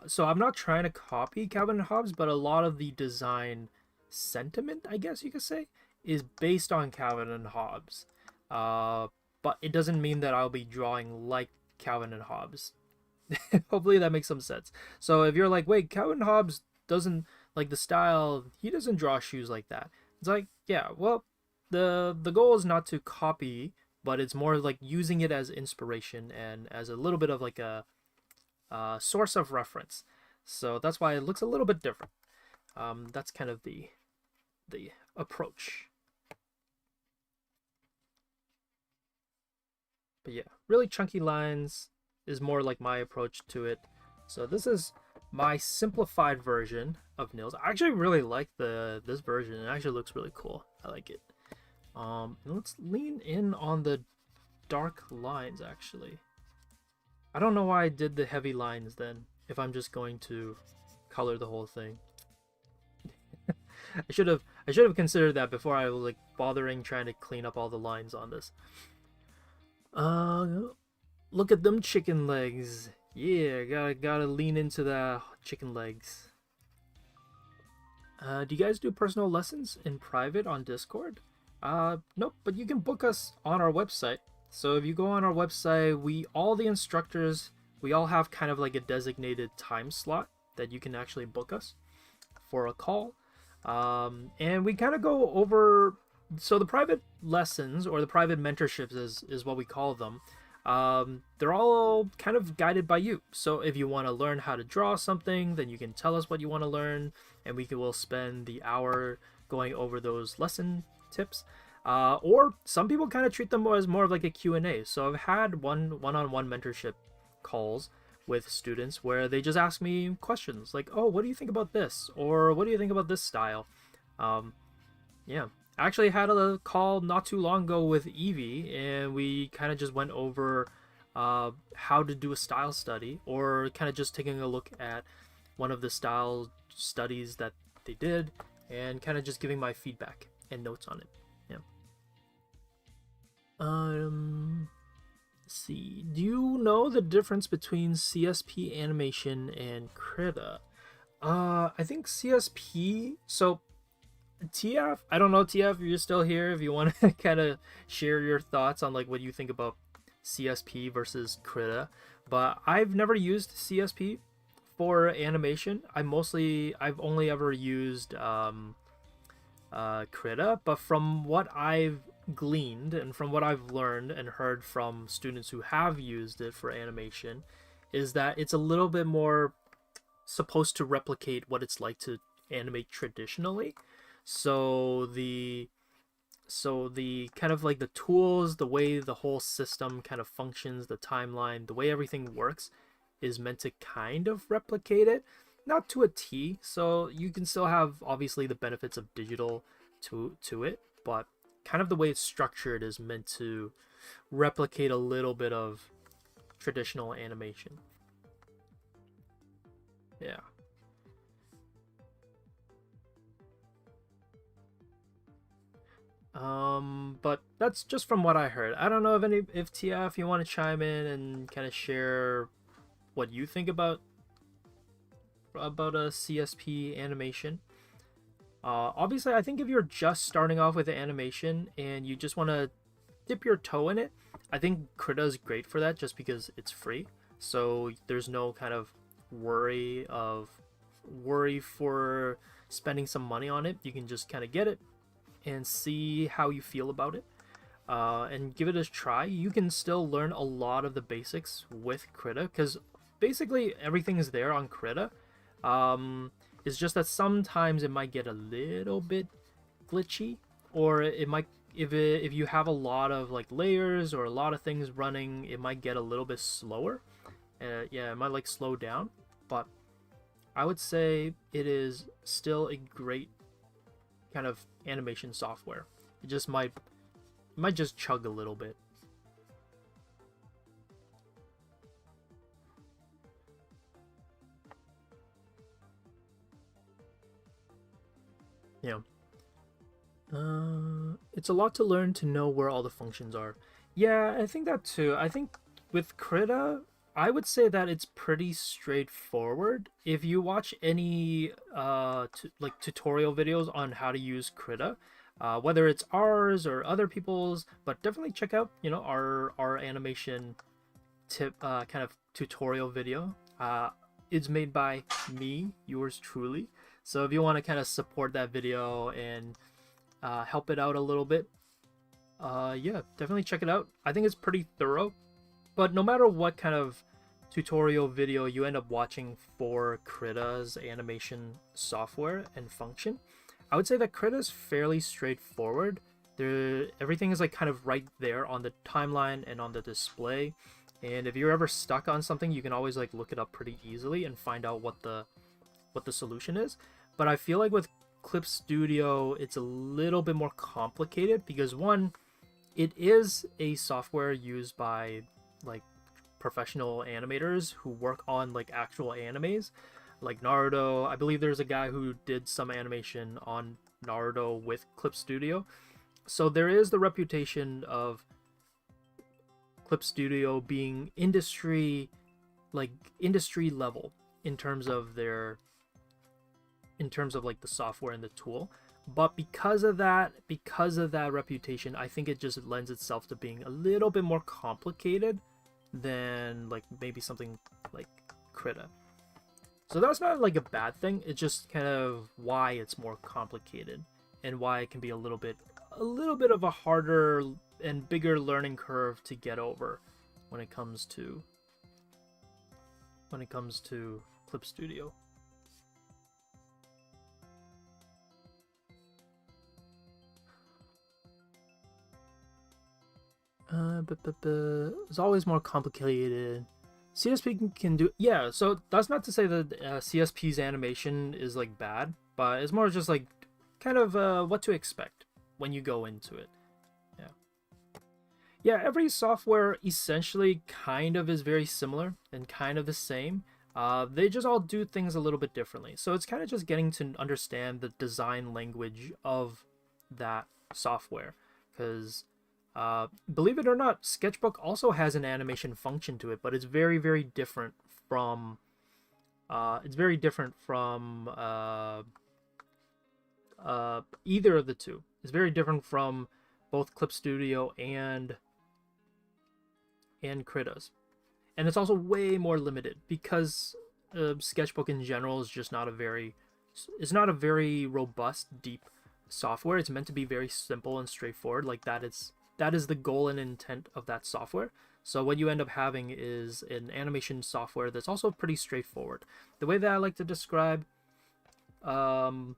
so I'm not trying to copy Calvin and Hobbes, but a lot of the design sentiment, I guess you could say, is based on Calvin and Hobbes. Uh, but it doesn't mean that I'll be drawing like Calvin and Hobbes. Hopefully that makes some sense. So if you're like, wait, Calvin Hobbes doesn't like the style, he doesn't draw shoes like that. It's like, yeah, well, the goal is not to copy, but it's more like using it as inspiration and as a little bit of like a source of reference. So that's why it looks a little bit different. That's kind of the approach. But yeah, really chunky lines is more like my approach to it. So this is my simplified version of nails. I actually really like this version. It actually looks really cool. I like it. Let's lean in on the dark lines actually. I don't know why I did the heavy lines then, if I'm just going to color the whole thing. I should have considered that before I was like bothering trying to clean up all the lines on this. Look at them chicken legs. Yeah, gotta lean into the chicken legs. Do you guys do personal lessons in private on Discord? Nope, but you can book us on our website. So if you go on our website, all the instructors, we all have kind of like a designated time slot that you can actually book us for a call. And we kind of go over, so the private lessons or the private mentorships is what we call them. They're all kind of guided by you. So if you want to learn how to draw something, then you can tell us what you want to learn, and will spend the hour going over those lesson tips. Or some people kind of treat them as more of like a Q&A. So I've had one-on-one mentorship calls with students where they just ask me questions like, oh, what do you think about this? Or what do you think about this style? Yeah. I actually had a call not too long ago with Evie, and we kind of just went over how to do a style study, or kind of just taking a look at one of the style studies that they did, and kind of just giving my feedback and notes on it. Yeah. Let's see. Do you know the difference between CSP animation and Krita? I think CSP. So TF, I don't know, TF, if you're still here, if you want to kind of share your thoughts on like what you think about CSP versus Krita. But I've never used CSP for animation. I've only ever used Krita, but from what I've gleaned and from what I've learned and heard from students who have used it for animation, is that it's a little bit more supposed to replicate what it's like to animate traditionally. So the kind of like the tools, the way the whole system kind of functions, the timeline, the way everything works is meant to kind of replicate it, not to a T. So you can still have obviously the benefits of digital to it, but kind of the way it's structured is meant to replicate a little bit of traditional animation. Yeah. But that's just from what I heard. I don't know if TF, you want to chime in and kind of share what you think about a CSP animation. Obviously, I think if you're just starting off with the animation and you just want to dip your toe in it, I think Krita is great for that just because it's free. So there's no kind of worry for spending some money on it. You can just kind of get it and see how you feel about it, and give it a try. You can still learn a lot of the basics with Krita because basically everything is there on Krita. It's just that sometimes it might get a little bit glitchy, or it might, if you have a lot of like layers or a lot of things running, it might get a little bit slower. Yeah, it might like slow down, but I would say it is still a great kind of animation software. It just might just chug a little bit. Yeah. It's a lot to learn to know where all the functions are. Yeah, I think that too. I think with Krita, I would say that it's pretty straightforward. If you watch any like tutorial videos on how to use Krita, whether it's ours or other people's, but definitely check out, you know, our animation tip kind of tutorial video. It's made by me, yours truly. So if you want to kind of support that video and help it out a little bit, yeah, definitely check it out. I think it's pretty thorough. But no matter what kind of tutorial video you end up watching for Krita's animation software and function, I would say that Krita is fairly straightforward. Everything is like kind of right there on the timeline and on the display. And if you're ever stuck on something, you can always like look it up pretty easily and find out what the solution is. But I feel like with Clip Studio, it's a little bit more complicated because one, it is a software used by like professional animators who work on like actual animes. like Naruto. I believe there's a guy who did some animation on Naruto with Clip Studio. So there is the reputation of Clip Studio being industry level in terms of like the software and the tool. But because of that reputation, I think it just lends itself to being a little bit more complicated than like maybe something like Krita. So that's not like a bad thing. It's just kind of why it's more complicated and why it can be a little bit of a harder and bigger learning curve to get over when it comes to Clip Studio. It's always more complicated. CSP can do, yeah, so that's not to say that CSP's animation is like bad, but it's more just like kind of what to expect when you go into it. Yeah, every software essentially kind of is very similar and kind of the same. They just all do things a little bit differently. So it's kind of just getting to understand the design language of that software. Because believe it or not, Sketchbook also has an animation function to it, but it's very, very different from either of the two. It's very different from both Clip Studio and Krita's. And it's also way more limited because Sketchbook in general is just not a very robust, deep software. It's meant to be very simple and straightforward. Like that is the goal and intent of that software. So what you end up having is an animation software that's also pretty straightforward. The way that I like to describe the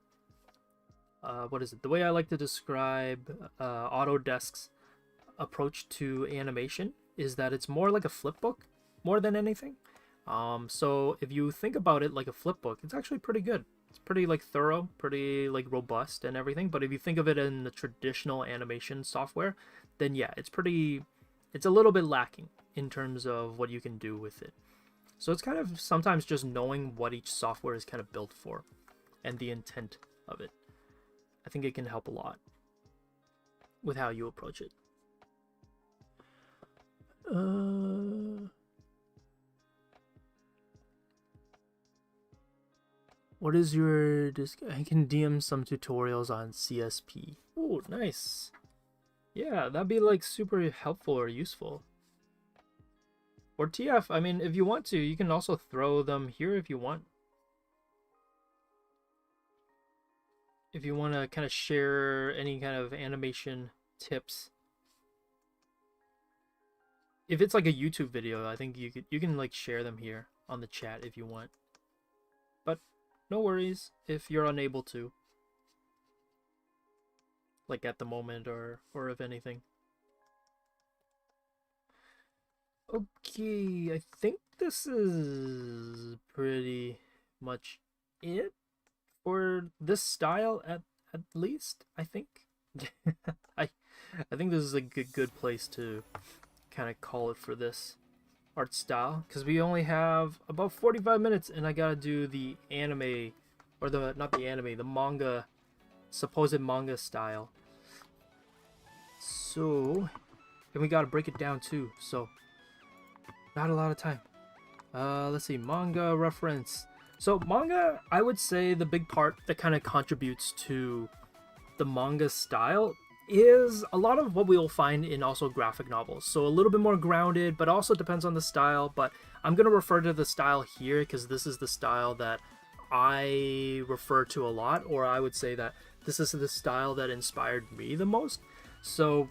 way I like to describe Autodesk's approach to animation is that it's more like a flipbook more than anything. So if you think about it like a flipbook, it's actually pretty good. It's pretty like thorough, pretty like robust and everything. But if you think of it in the traditional animation software, then yeah, it's a little bit lacking in terms of what you can do with it. So it's kind of sometimes just knowing what each software is kind of built for and the intent of it. I think it can help a lot with how you approach it. What is your I can DM some tutorials on CSP. Oh, nice. Yeah, that'd be like super helpful or useful. Or TF, I mean, if you want to, you can also throw them here if you want. If you want to kind of share any kind of animation tips. If it's like a YouTube video, I think you can like share them here on the chat if you want. But no worries if you're unable to. Like at the moment or if anything. Okay, I think this is pretty much it for this style at least, I think. I think this is a good place to kind of call it for this art style, because we only have about 45 minutes and I gotta do the anime, or the manga, supposed manga style. So, and we gotta break it down too, so not a lot of time. Let's see, manga reference. So manga, I would say the big part that kind of contributes to the manga style is a lot of what we will find in also graphic novels. So a little bit more grounded, but also depends on the style. But I'm going to refer to the style here because this is the style that I refer to a lot, or I would say that this is the style that inspired me the most. So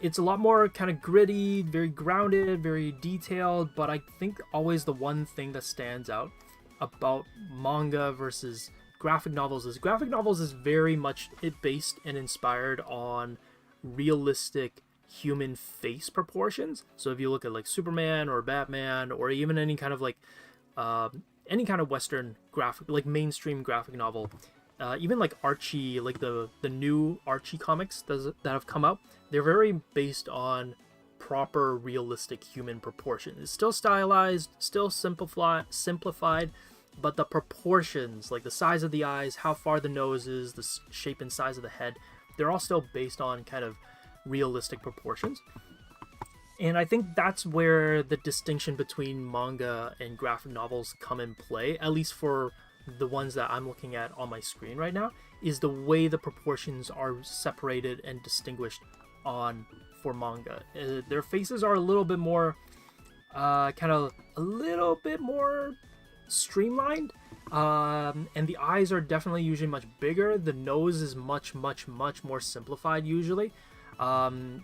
it's a lot more kind of gritty, very grounded, very detailed, but I think always the one thing that stands out about manga versus graphic novels is very much based and inspired on realistic human face proportions. So if you look at like Superman or Batman or even any kind of like any kind of Western graphic, like mainstream graphic novel, even like Archie, like the new Archie comics that have come out, they're very based on proper realistic human proportions. It's still stylized, still simplified, but the proportions, like the size of the eyes, how far the nose is, the shape and size of the head, they're all still based on kind of realistic proportions. And I think that's where the distinction between manga and graphic novels come in play, at least for the ones that I'm looking at on my screen right now, is the way the proportions are separated and distinguished for manga. Their faces are a little bit more, kind of a little bit more streamlined, and the eyes are definitely usually much bigger. The nose is much more simplified usually, and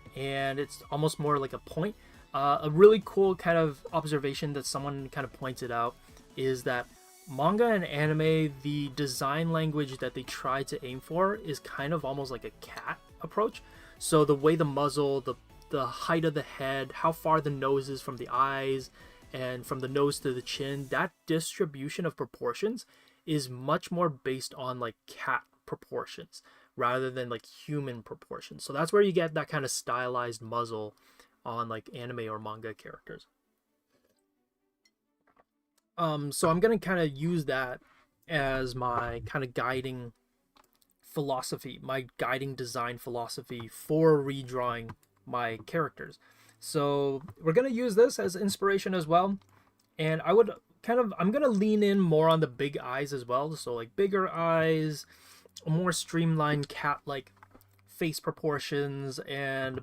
it's almost more like a point. A really cool kind of observation that someone kind of pointed out is that manga and anime, the design language that they try to aim for is kind of almost like a cat approach. So the way the muzzle, the height of the head, how far the nose is from the eyes, and from the nose to the chin, that distribution of proportions is much more based on like cat proportions rather than like human proportions. So that's where you get that kind of stylized muzzle on like anime or manga characters. So I'm gonna kind of use that as my kind of guiding philosophy, my guiding design philosophy for redrawing my characters. So we're gonna use this as inspiration as well, and I'm gonna lean in more on the big eyes as well. So like bigger eyes, more streamlined cat-like face proportions,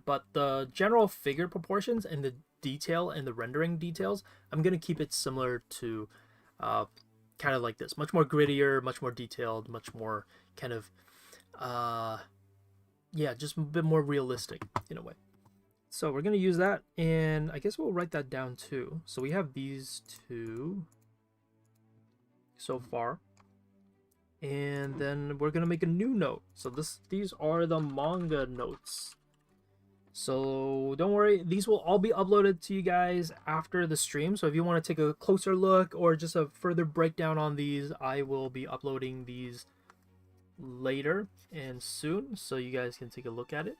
but the general figure proportions and the detail and the rendering details, I'm gonna keep it similar to kind of like this, much more grittier, much more detailed, much more kind of just a bit more realistic in a way. So we're going to use that, and I guess we'll write that down too. So we have these two so far, and then we're going to make a new note. So these are the manga notes. So don't worry, these will all be uploaded to you guys after the stream. So if you want to take a closer look or just a further breakdown on these, I will be uploading these later and soon, so you guys can take a look at it.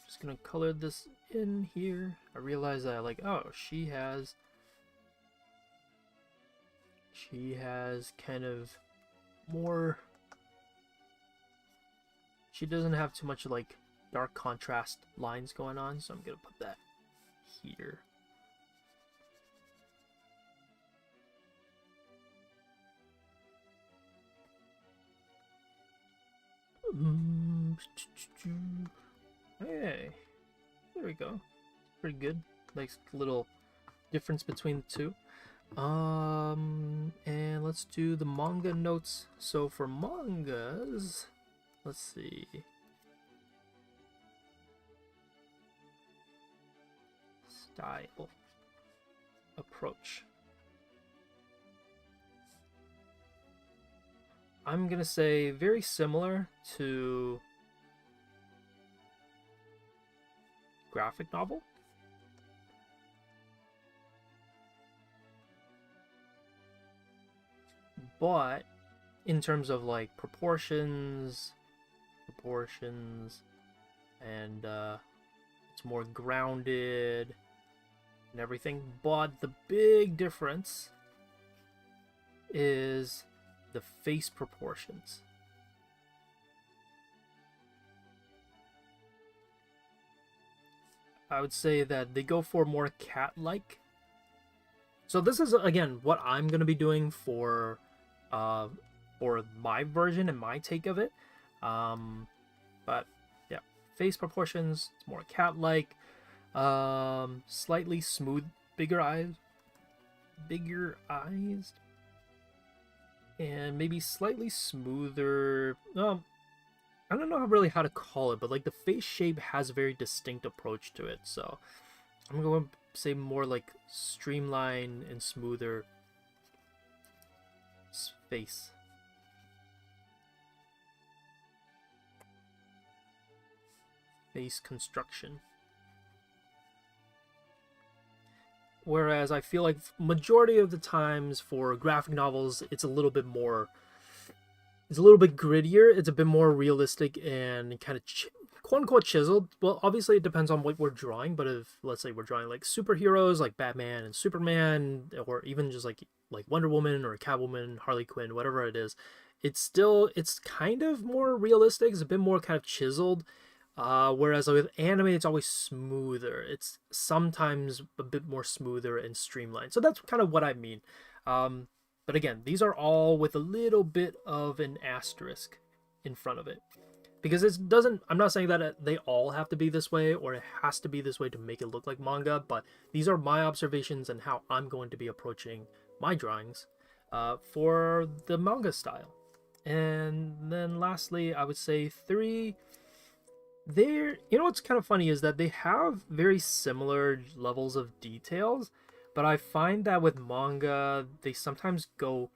Just gonna color this in here. I realize that she has kind of more, she doesn't have too much like dark contrast lines going on, so I'm gonna put that here. Hey, there we go. Pretty good. Nice little difference between the two. And let's do the manga notes. So for mangas, let's see. Style. Approach. I'm gonna say very similar to graphic novel. But in terms of like proportions, and it's more grounded and everything. But the big difference is the face proportions. I would say that they go for more cat-like. So this is again what I'm gonna be doing for my version and my take of it. But yeah, face proportions, it's more cat-like, slightly smooth, bigger eyes, and maybe slightly smoother. I don't know really how to call it, but like the face shape has a very distinct approach to it. So I'm going to say more like streamlined and smoother face. Face construction. Whereas I feel like majority of the times for graphic novels, it's a little bit grittier. It's a bit more realistic and kind of quote-unquote chiseled. Well, obviously it depends on what we're drawing, but if, let's say we're drawing like superheroes like Batman and Superman, or even just like Wonder Woman or Catwoman, Harley Quinn, whatever it is, it's kind of more realistic. It's a bit more kind of chiseled. Whereas with anime, it's always smoother. It's sometimes a bit more smoother and streamlined. So that's kind of what I mean. But again, these are all with a little bit of an asterisk in front of it. Because it doesn't, I'm not saying that they all have to be this way or it has to be this way to make it look like manga, but these are my observations and how I'm going to be approaching my drawings for the manga style. And then lastly, I would say 3, you know what's kind of funny is that they have very similar levels of details, but I find that with manga, they sometimes go,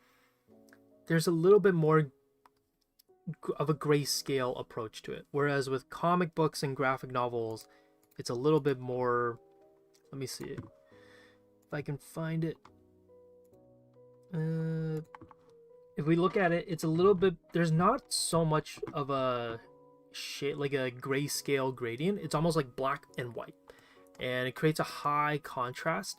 there's a little bit more of a grayscale approach to it, whereas with comic books and graphic novels it's a little bit more, let me see if I can find it. If we look at it, it's a little bit, there's not so much of a shade, like a grayscale gradient. It's almost like black and white, and it creates a high contrast,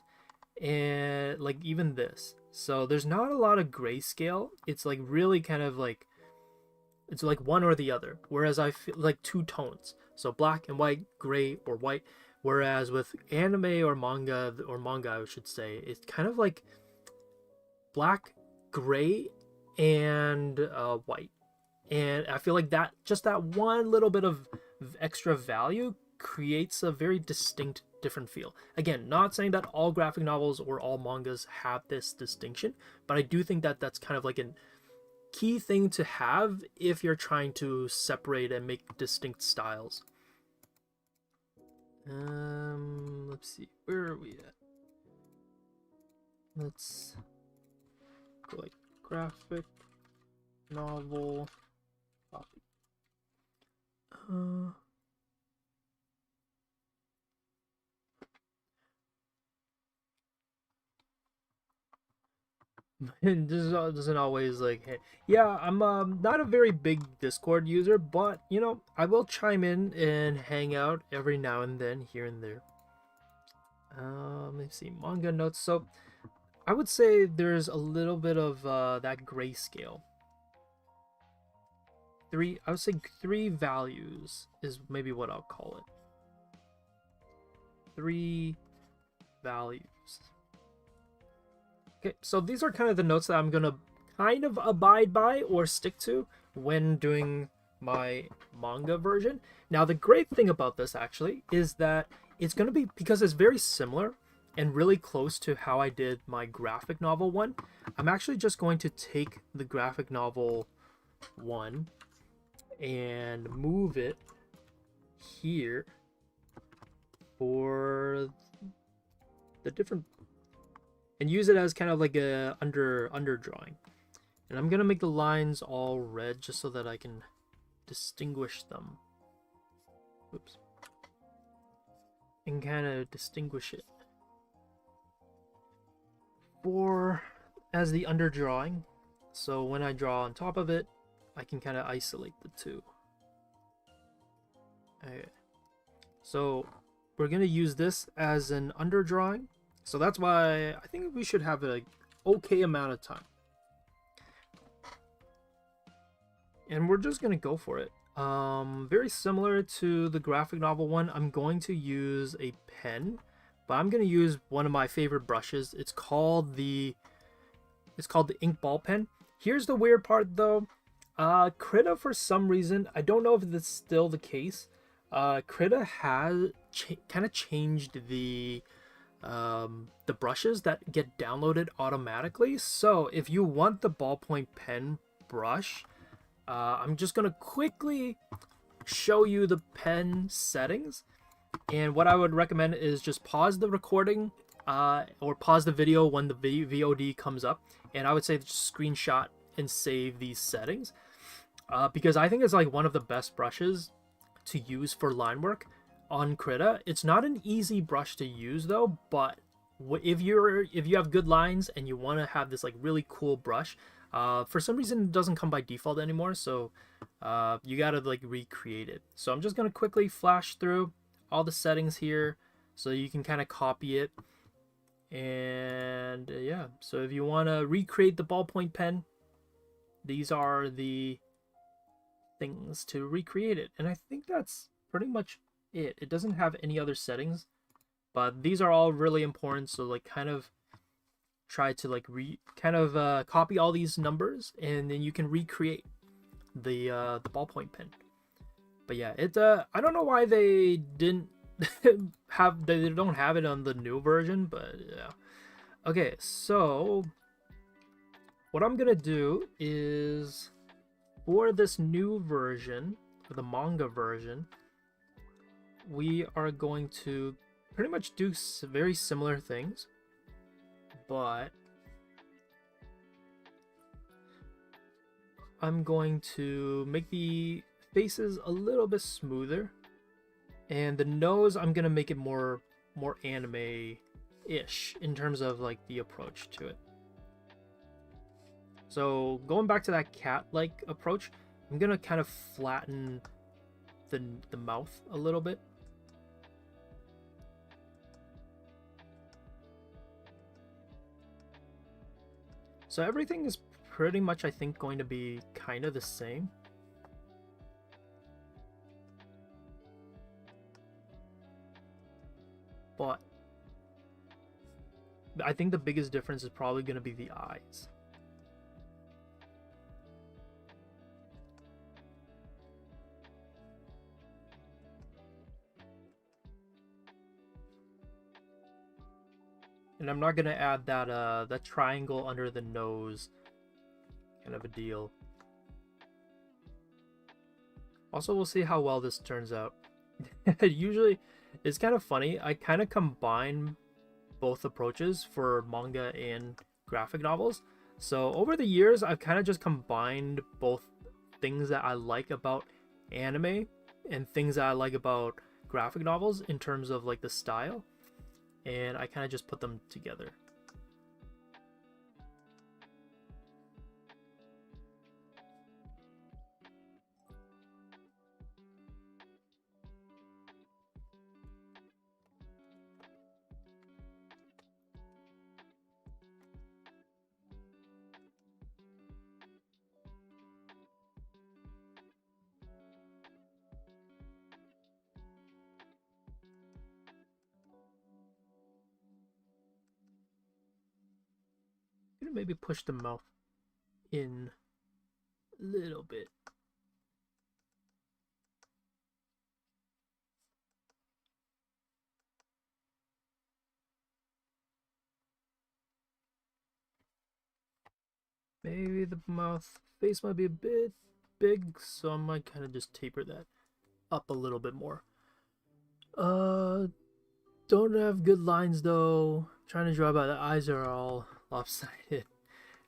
and like even this, so there's not a lot of grayscale. It's like really kind of like, it's like one or the other, whereas I feel like 2 tones, so black and white, gray or white. Whereas with anime or manga I should say, it's kind of like black, gray, and white. And I feel like that, just that one little bit of extra value creates a very distinct, different feel. Again, not saying that all graphic novels or all mangas have this distinction, but I do think that that's kind of like an key thing to have if you're trying to separate and make distinct styles. Let's see, where are we at? Let's go like graphic novel copy. It doesn't always like, hey, yeah, I'm not a very big Discord user, but you know, I will chime in and hang out every now and then, here and there. Let's see, manga notes. So I would say there's a little bit of that grayscale. I would say 3 values is maybe what I'll call it. 3 values. Okay, so these are kind of the notes that I'm gonna kind of abide by or stick to when doing my manga version. Now, the great thing about this actually is that it's gonna be, because it's very similar and really close to how I did my graphic novel one, I'm actually just going to take the graphic novel one and move it here for the different, and use it as kind of like a under drawing. And I'm gonna make the lines all red just so that I can distinguish them. Oops. And kind of distinguish it for as the under drawing. So when I draw on top of it, I can kind of isolate the 2. Okay. So we're gonna use this as an under drawing. So that's why I think we should have an okay amount of time. And we're just going to go for it. Very similar to the graphic novel one, I'm going to use a pen, but I'm going to use one of my favorite brushes. It's called the ink ball pen. Here's the weird part though. Krita, for some reason, I don't know if it's still the case, Krita has kind of changed the brushes that get downloaded automatically. So if you want the ballpoint pen brush, I'm just gonna quickly show you the pen settings, and what I would recommend is just pause the recording or pause the video when the VOD comes up, and I would say just screenshot and save these settings, because I think it's like one of the best brushes to use for line work on Krita. It's not an easy brush to use though, but if you have good lines and you want to have this like really cool brush, for some reason it doesn't come by default anymore, so you gotta like recreate it. So I'm just gonna quickly flash through all the settings here so you can kind of copy it. And yeah, so if you want to recreate the ballpoint pen, these are the things to recreate it. And I think that's pretty much it. It doesn't have any other settings, but these are all really important. So like kind of try to like copy all these numbers, and then you can recreate the ballpoint pen. But yeah, it I don't know why they didn't they don't have it on the new version, but yeah. Okay, so what I'm gonna do is, for this new version, for the manga version, we are going to pretty much do very similar things, but I'm going to make the faces a little bit smoother, and the nose I'm gonna make it more anime-ish in terms of like the approach to it. So going back to that cat-like approach, I'm gonna kind of flatten the mouth a little bit. So everything is pretty much, I think, going to be kind of the same. But I think the biggest difference is probably going to be the eyes. And I'm not going to add that triangle under the nose kind of a deal. Also, we'll see how well this turns out. Usually, it's kind of funny. I kind of combine both approaches for manga and graphic novels. So over the years, I've kind of just combined both things that I like about anime and things that I like about graphic novels in terms of like the style. And I kind of just put them together. Maybe push the mouth in a little bit. Maybe the face might be a bit big, so I might kind of just taper that up a little bit more. Don't have good lines though. Trying to draw by the eyes are all lopsided.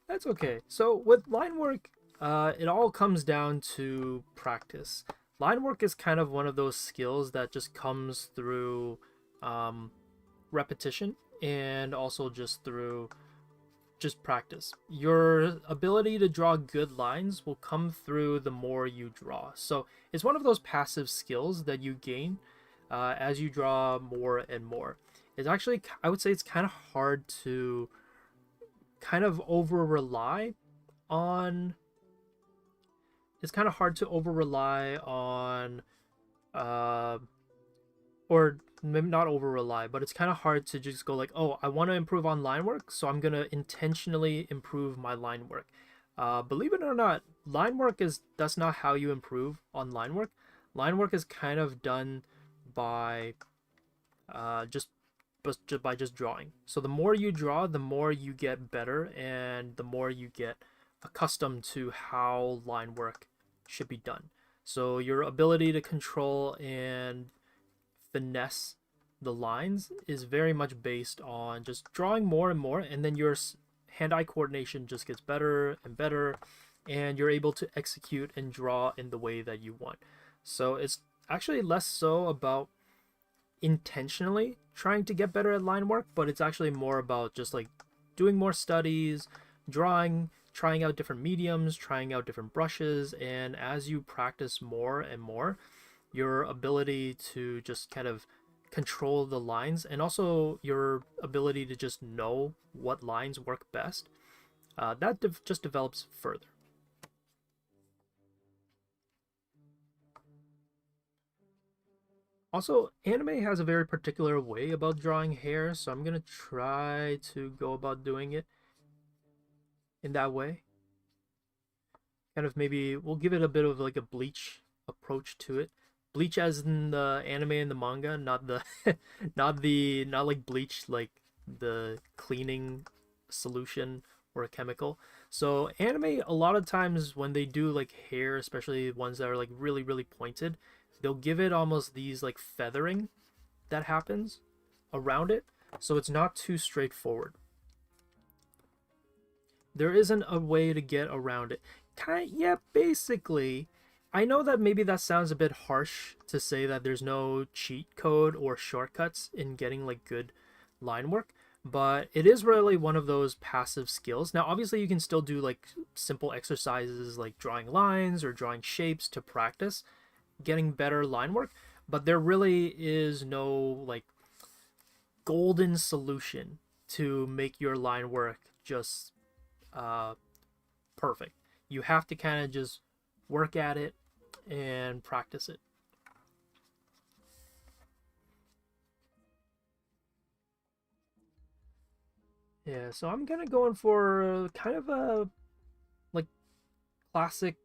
That's okay. So with line work, it all comes down to practice. Line work is kind of one of those skills that just comes through repetition, and also just through practice. Your ability to draw good lines will come through the more you draw. So it's one of those passive skills that you gain as you draw more and more. It's actually, I would say it's kind of hard to kind of over rely on. It's kind of hard to over rely on, or maybe not over rely, but it's kind of hard to just go like, oh, I want to improve on line work, so I'm gonna intentionally improve my line work. Believe it or not, that's not how you improve on line work. Line work is kind of done by just by just drawing. So the more you draw, the more you get better, and the more you get accustomed to how line work should be done. So your ability to control and finesse the lines is very much based on just drawing more and more, and then your hand-eye coordination just gets better and better, and you're able to execute and draw in the way that you want. So it's actually less so about intentionally trying to get better at line work, but it's actually more about just like doing more studies, drawing trying out different mediums, trying out different brushes, and as you practice more and more, your ability to just kind of control the lines, and also your ability to just know what lines work best, just develops further. Also, anime has a very particular way about drawing hair, so I'm gonna try to go about doing it in that way. Kind of maybe we'll give it a bit of like a bleach approach to it. Bleach as in the anime and the manga, not the not like bleach like the cleaning solution or a chemical. So anime, a lot of times when they do like hair, especially ones that are like really pointed, they'll give it almost these like feathering that happens around it, so it's not too straightforward. There isn't a way to get around it. Yeah, basically. I know that maybe that sounds a bit harsh to say that there's no cheat code or shortcuts in getting like good line work, but it is really one of those passive skills. Now, obviously, you can still do like simple exercises like drawing lines or drawing shapes to practice getting better line work, but there really is no like golden solution to make your line work just perfect. You have to kind of just work at it and practice it. Yeah, so I'm kind of going for kind of a like classic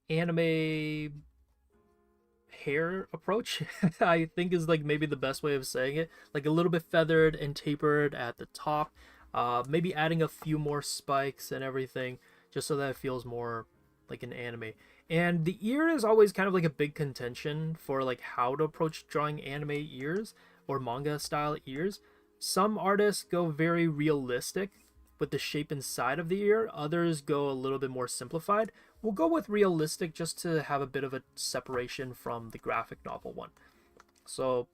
anime hair approach. I think is like maybe the best way of saying it. Like a little bit feathered and tapered at the top. Maybe adding a few more spikes and everything just so that it feels more like an anime. And the ear is always kind of like a big contention for like how to approach drawing anime ears or manga style ears. Some artists go very realistic with the shape inside of the ear, others go a little bit more simplified. We'll go with realistic just to have a bit of a separation from the graphic novel one. So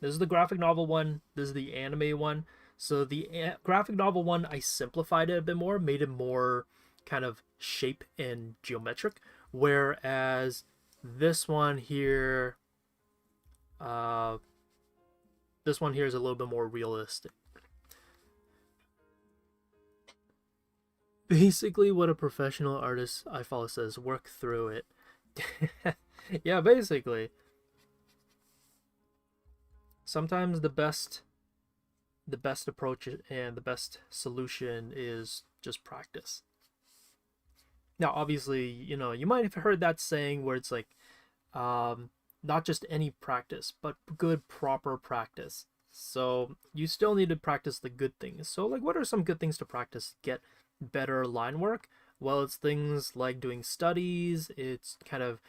this is the graphic novel one, this is the anime one. So the graphic novel one, I simplified it a bit more, made it more kind of shape and geometric, whereas this one here is a little bit more realistic. Basically what a professional artist I follow says, work through it. Yeah, basically. Sometimes the best approach and the best solution is just practice. Now, obviously, you know, you might have heard that saying where it's like, not just any practice, but good, proper practice. So you still need to practice the good things. So like, what are some good things to practice to get better line work? Well, it's things like doing studies. It's kind of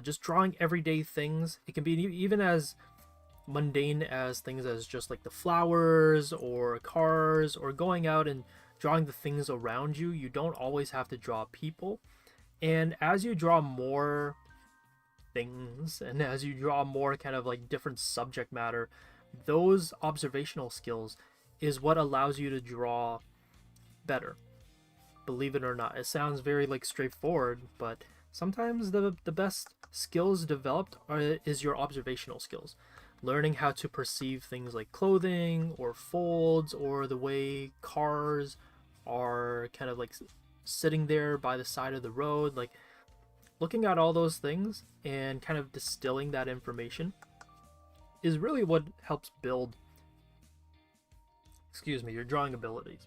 just drawing everyday things. It can be even as mundane as things as just like the flowers or cars, or going out and drawing the things around you. You don't always have to draw people. And as you draw more things and as you draw more kind of like different subject matter, those observational skills is what allows you to draw better. Believe it or not, it sounds very like straightforward, but sometimes the best skills developed is your observational skills. Learning how to perceive things like clothing or folds or the way cars are kind of like sitting there by the side of the road, like looking at all those things and kind of distilling that information is really what helps build, your drawing abilities.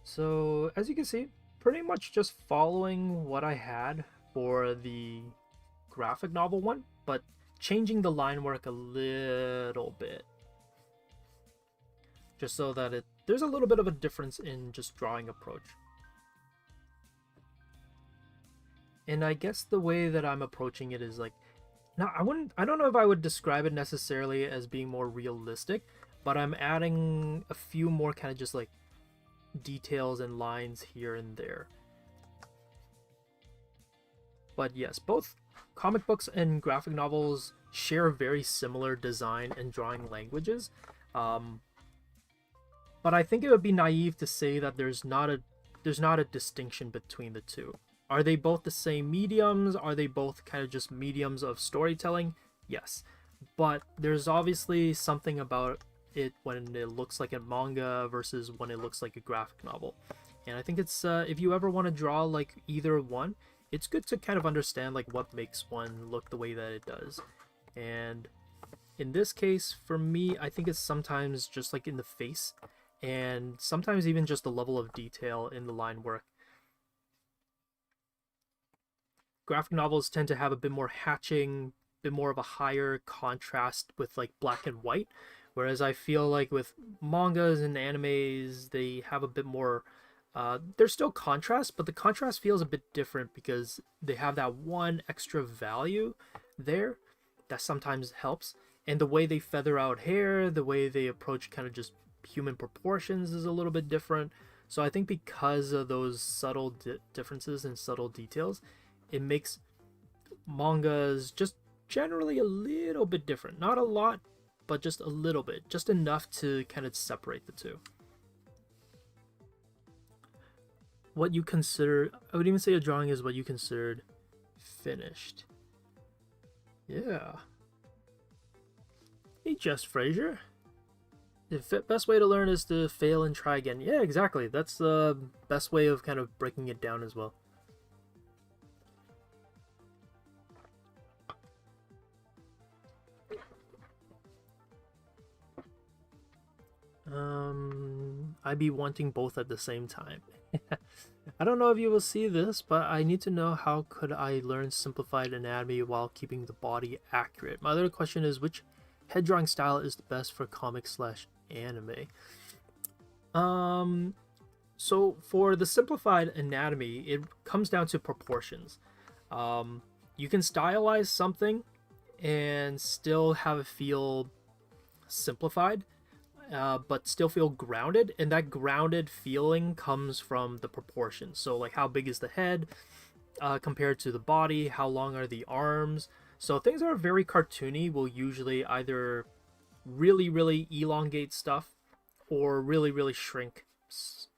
So as you can see, pretty much just following what I had for the graphic novel one, but changing the line work a little bit. Just so that there's a little bit of a difference in just drawing approach. And I guess the way that I'm approaching it is like, now I don't know if I would describe it necessarily as being more realistic, but I'm adding a few more kind of just like details and lines here and there. But yes, both comic books and graphic novels share very similar design and drawing languages. Um, but I think it would be naive to say that there's not a distinction between the two. Are they both the same mediums? Are they both kind of just mediums of storytelling? Yes. But there's obviously something about it when it looks like a manga versus when it looks like a graphic novel. And I think it's if you ever want to draw like either one, it's good to kind of understand like what makes one look the way that it does. And in this case, for me, I think it's sometimes just like in the face, and sometimes even just the level of detail in the line work. Graphic novels tend to have a bit more hatching, bit more of a higher contrast with like black and white, whereas I feel like with mangas and animes, they have a bit more. There's still contrast, but the contrast feels a bit different because they have that one extra value there that sometimes helps. And the way they feather out hair, the way they approach kind of just human proportions is a little bit different. So I think because of those subtle differences and subtle details, it makes mangas just generally a little bit different. Not a lot, but just a little bit. Just enough to kind of separate the two. What you consider, I would even say a drawing is what you considered finished. Yeah. Hey, Jess Frazier. The best way to learn is to fail and try again. Yeah, exactly. That's the best way of kind of breaking it down as well. I'd be wanting both at the same time. I don't know if you will see this, but I need to know how could I learn simplified anatomy while keeping the body accurate. My other question is which head drawing style is the best for comic slash anime. So for the simplified anatomy, it comes down to proportions. You can stylize something and still have it feel simplified, but still feel grounded, and that grounded feeling comes from the proportions. So like how big is the head compared to the body, how long are the arms. So things that are very cartoony will usually either really elongate stuff or really shrink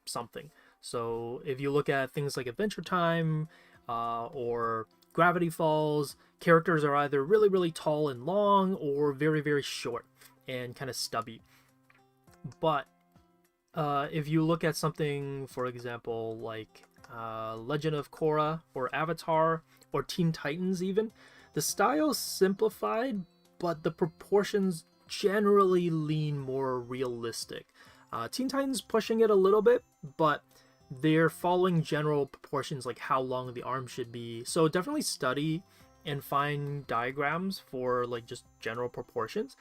something. So if you look at things like Adventure Time or Gravity Falls, characters are either really tall and long or very short and kind of stubby. But if you look at something, for example, like Legend of Korra or Avatar or Teen Titans even, the style's simplified, but the proportions generally lean more realistic. Teen Titans pushing it a little bit, but they're following general proportions like how long the arm should be. So definitely study and find diagrams for like just general proportions.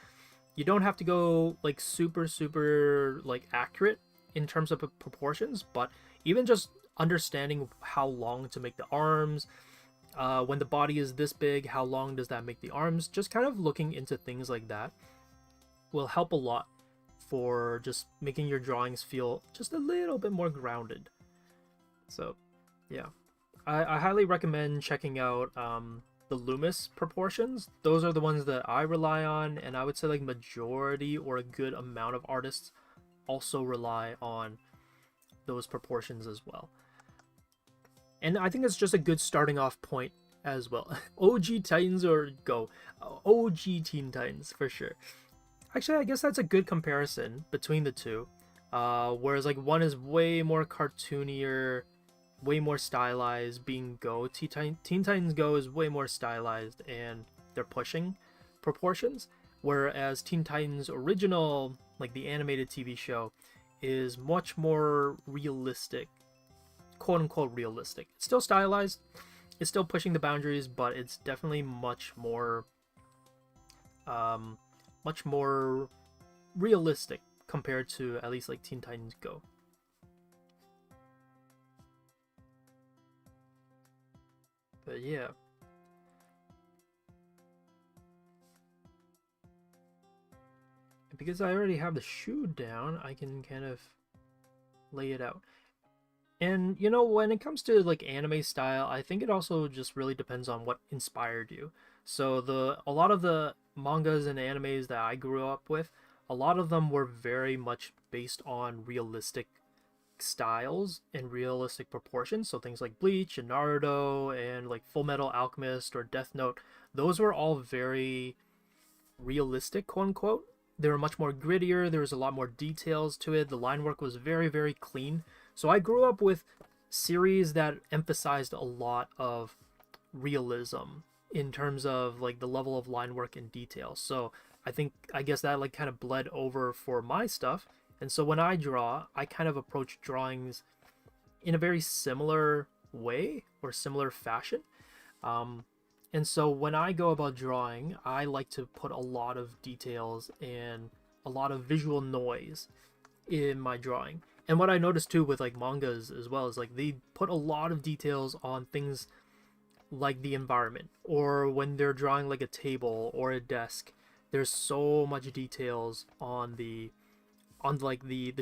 You don't have to go like super like accurate in terms of proportions, but even just understanding how long to make the arms, when the body is this big, how long does that make the arms, just kind of looking into things like that will help a lot for just making your drawings feel just a little bit more grounded. So yeah, I highly recommend checking out the Loomis proportions. Those are the ones that I rely on, and I would say like majority or a good amount of artists also rely on those proportions as well. And I think it's just a good starting off point as well. OG Titans or Go. OG Teen Titans for sure. Actually, I guess that's a good comparison between the two. Whereas like one is way more cartoonier, way more stylized, being Go. Teen Titans Go is way more stylized and they're pushing proportions. Whereas Teen Titans Original, like the animated TV show, is much more realistic, quote unquote realistic. It's still stylized, it's still pushing the boundaries, but it's definitely much more realistic compared to at least like Teen Titans Go. But yeah. Because I already have the shoe down, I can kind of lay it out. And you know, when it comes to like anime style, I think it also just really depends on what inspired you. So a lot of the mangas and animes that I grew up with, a lot of them were very much based on realistic styles and realistic proportions. So things like Bleach and Naruto and like Full Metal Alchemist or Death Note, those were all very realistic, quote unquote. They were much more grittier. There was a lot more details to it. The line work was very, very clean. So I grew up with series that emphasized a lot of realism in terms of like the level of line work and detail. So I guess that like kind of bled over for my stuff. And so when I draw, I kind of approach drawings in a very similar way or similar fashion. Um, and so when I go about drawing, I like to put a lot of details and a lot of visual noise in my drawing. And what I noticed too with like mangas as well is like they put a lot of details on things like the environment, or when they're drawing like a table or a desk, there's so much details on the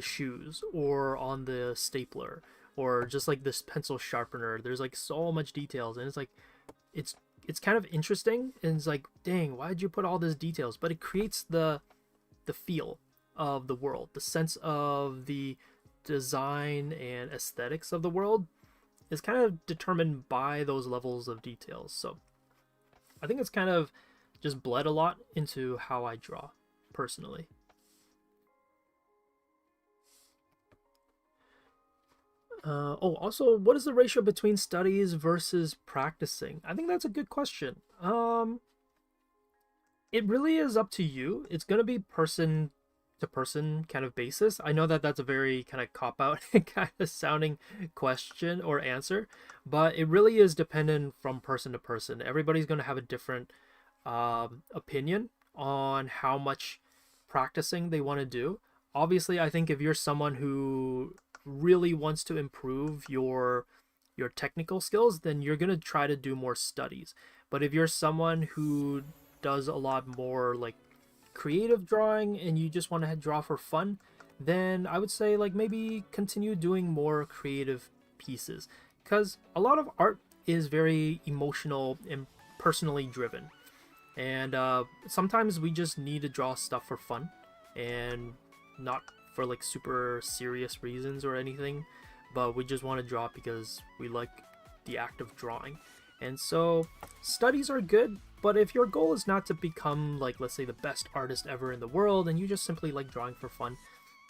shoes or on the stapler or just like this pencil sharpener. There's like so much details, and it's like it's it's kind of interesting, and it's like, dang, why did you put all these details? But it creates the feel of the world, the sense of the design and aesthetics of the world is kind of determined by those levels of details. So I think it's kind of just bled a lot into how I draw personally. Also, what is the ratio between studies versus practicing? I think that's a good question. It really is up to you. It's going to be person to person kind of basis. I know that that's a very kind of cop out kind of sounding question or answer, but it really is dependent from person to person. Everybody's going to have a different opinion on how much practicing they want to do. Obviously, I think if you're someone who really wants to improve your technical skills, then you're going to try to do more studies. But if you're someone who does a lot more like creative drawing and you just want to draw for fun, then I would say like maybe continue doing more creative pieces, because a lot of art is very emotional and personally driven, and sometimes we just need to draw stuff for fun and not for like super serious reasons or anything, but we just want to draw because we like the act of drawing. And so studies are good, but if your goal is not to become like, let's say, the best artist ever in the world and you just simply like drawing for fun,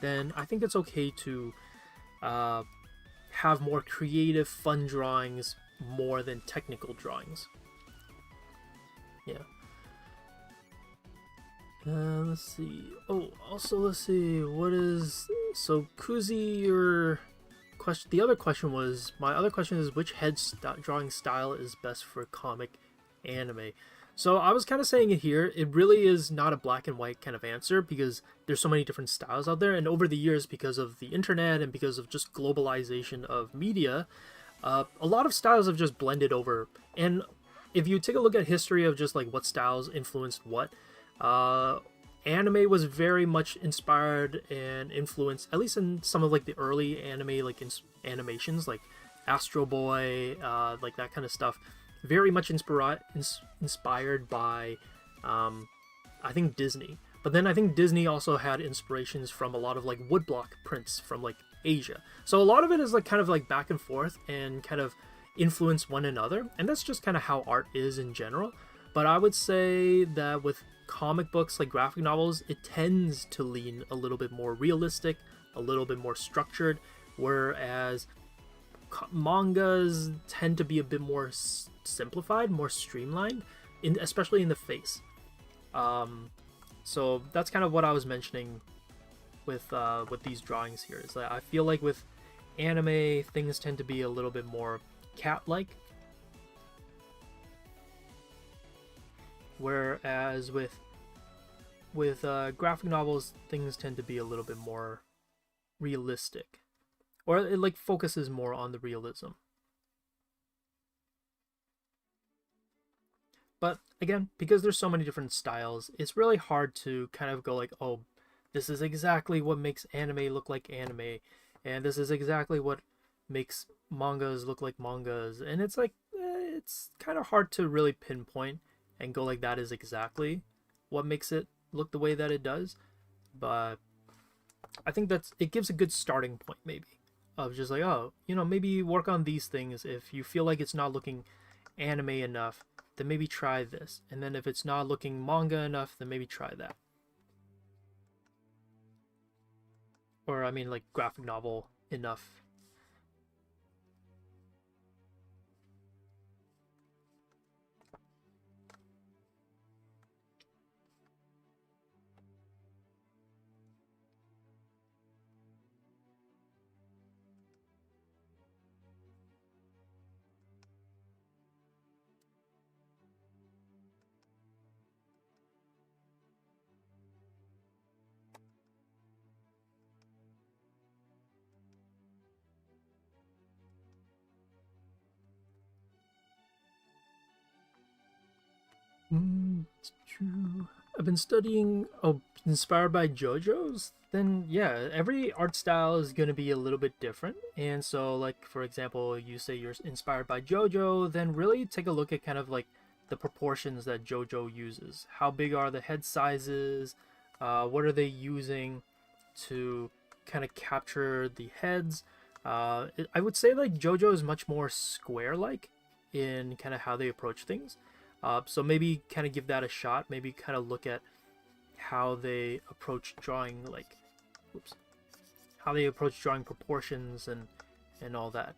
then I think it's okay to have more creative fun drawings more than technical drawings. Yeah. Let's see. Oh, also let's see. What is so Kuzi? Your question. The other question was my other question is which drawing style is best for comic anime. So I was kind of saying it here. It really is not a black and white kind of answer because there's so many different styles out there, and over the years, because of the internet and because of just globalization of media, a lot of styles have just blended over. And if you take a look at history of just like what styles influenced what, anime was very much inspired and influenced, at least in some of like the early anime like animations like Astro Boy, like that kind of stuff, very much inspired by I think Disney. But then I think Disney also had inspirations from a lot of like woodblock prints from like Asia. So a lot of it is like kind of like back and forth and kind of influence one another, and that's just kind of how art is in general. But I would say that with comic books, like graphic novels, it tends to lean a little bit more realistic, a little bit more structured, whereas mangas tend to be a bit more simplified, more streamlined, especially in the face. So that's kind of what I was mentioning with these drawings here. Is that I feel like with anime, things tend to be a little bit more cat-like, whereas with graphic novels, things tend to be a little bit more realistic, or it like focuses more on the realism. But again, because there's so many different styles, it's really hard to kind of go like, oh, this is exactly what makes anime look like anime, and this is exactly what makes mangas look like mangas, and it's like it's kind of hard to really pinpoint and go like that is exactly what makes it look the way that it does. But I think it gives a good starting point, maybe, of just like, oh, maybe work on these things. If you feel like it's not looking anime enough, then maybe try this, and then if it's not looking manga enough, then maybe try that. Or I mean, like, graphic novel enough. I've been studying, inspired by JoJo's. Then yeah, every art style is going to be a little bit different. And so, like, for example, you say you're inspired by JoJo, then really take a look at kind of like the proportions that JoJo uses. How big are the head sizes? What are they using to kind of capture the heads? I would say like JoJo is much more square-like in kind of how they approach things. So maybe kind of give that a shot. Maybe kind of look at how they approach drawing, like, how they approach drawing proportions and all that.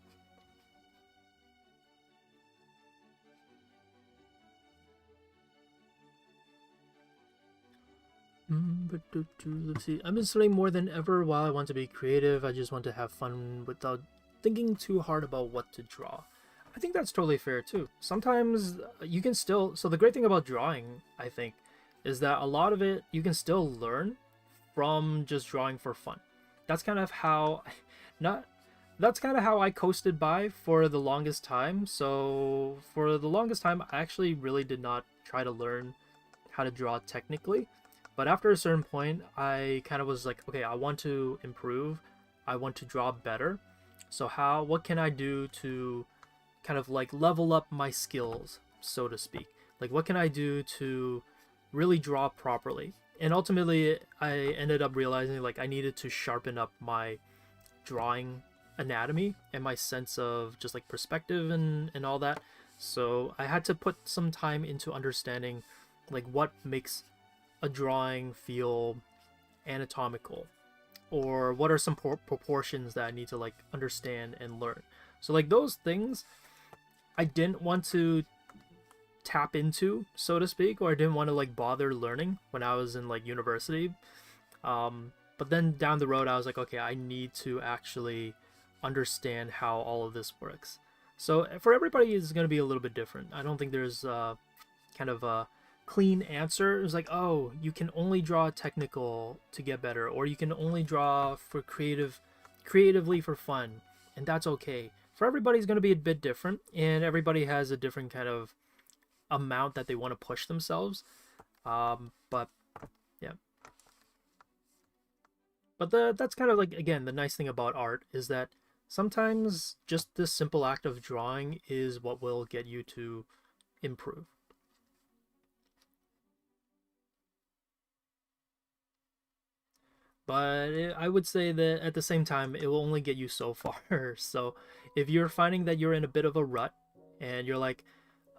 Let's see. I've been studying more than ever. While I want to be creative, I just want to have fun without thinking too hard about what to draw. I think that's totally fair too. Sometimes you can still. So the great thing about drawing, I think, is that a lot of it you can still learn from just drawing for fun. That's kind of how, not. That's kind of how I coasted by for the longest time. So for the longest time, I actually really did not try to learn how to draw technically. But after a certain point, I kind of was like, okay, I want to improve. I want to draw better. So what can I do to kind of like level up my skills, so to speak? Like, what can I do to really draw properly? And ultimately, I ended up realizing like I needed to sharpen up my drawing anatomy and my sense of just like perspective and all that. So I had to put some time into understanding like what makes a drawing feel anatomical, or what are some proportions that I need to like understand and learn. So like those things I didn't want to tap into, so to speak, or I didn't want to like bother learning when I was in like university. But then down the road I was like, okay, I need to actually understand how all of this works. So for everybody it's going to be a little bit different. I don't think there's kind of a clean answer. It was like, oh, you can only draw technical to get better, or you can only draw for creatively for fun, and that's okay. For everybody's going to be a bit different, and everybody has a different kind of amount that they want to push themselves. But yeah, but that's kind of like, again, the nice thing about art is that sometimes just this simple act of drawing is what will get you to improve. But I would say that at the same time, it will only get you so far. So if you're finding that you're in a bit of a rut and you're like,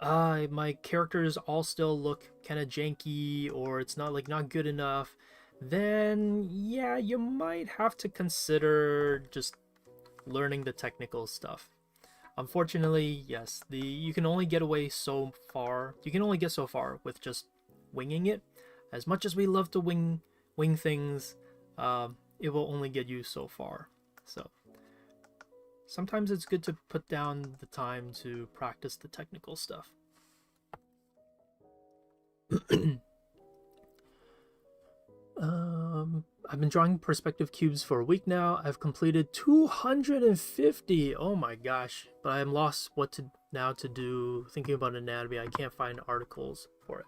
my characters all still look kind of janky, or it's not good enough, then yeah, you might have to consider just learning the technical stuff. Unfortunately, yes, you can only get away so far. You can only get so far with just winging it. As much as we love to wing things, it will only get you so far. So sometimes it's good to put down the time to practice the technical stuff. I've been drawing perspective cubes for a week now. I've completed 250. Oh my gosh. But I'm lost what to now to do. Thinking about anatomy, I can't find articles for it.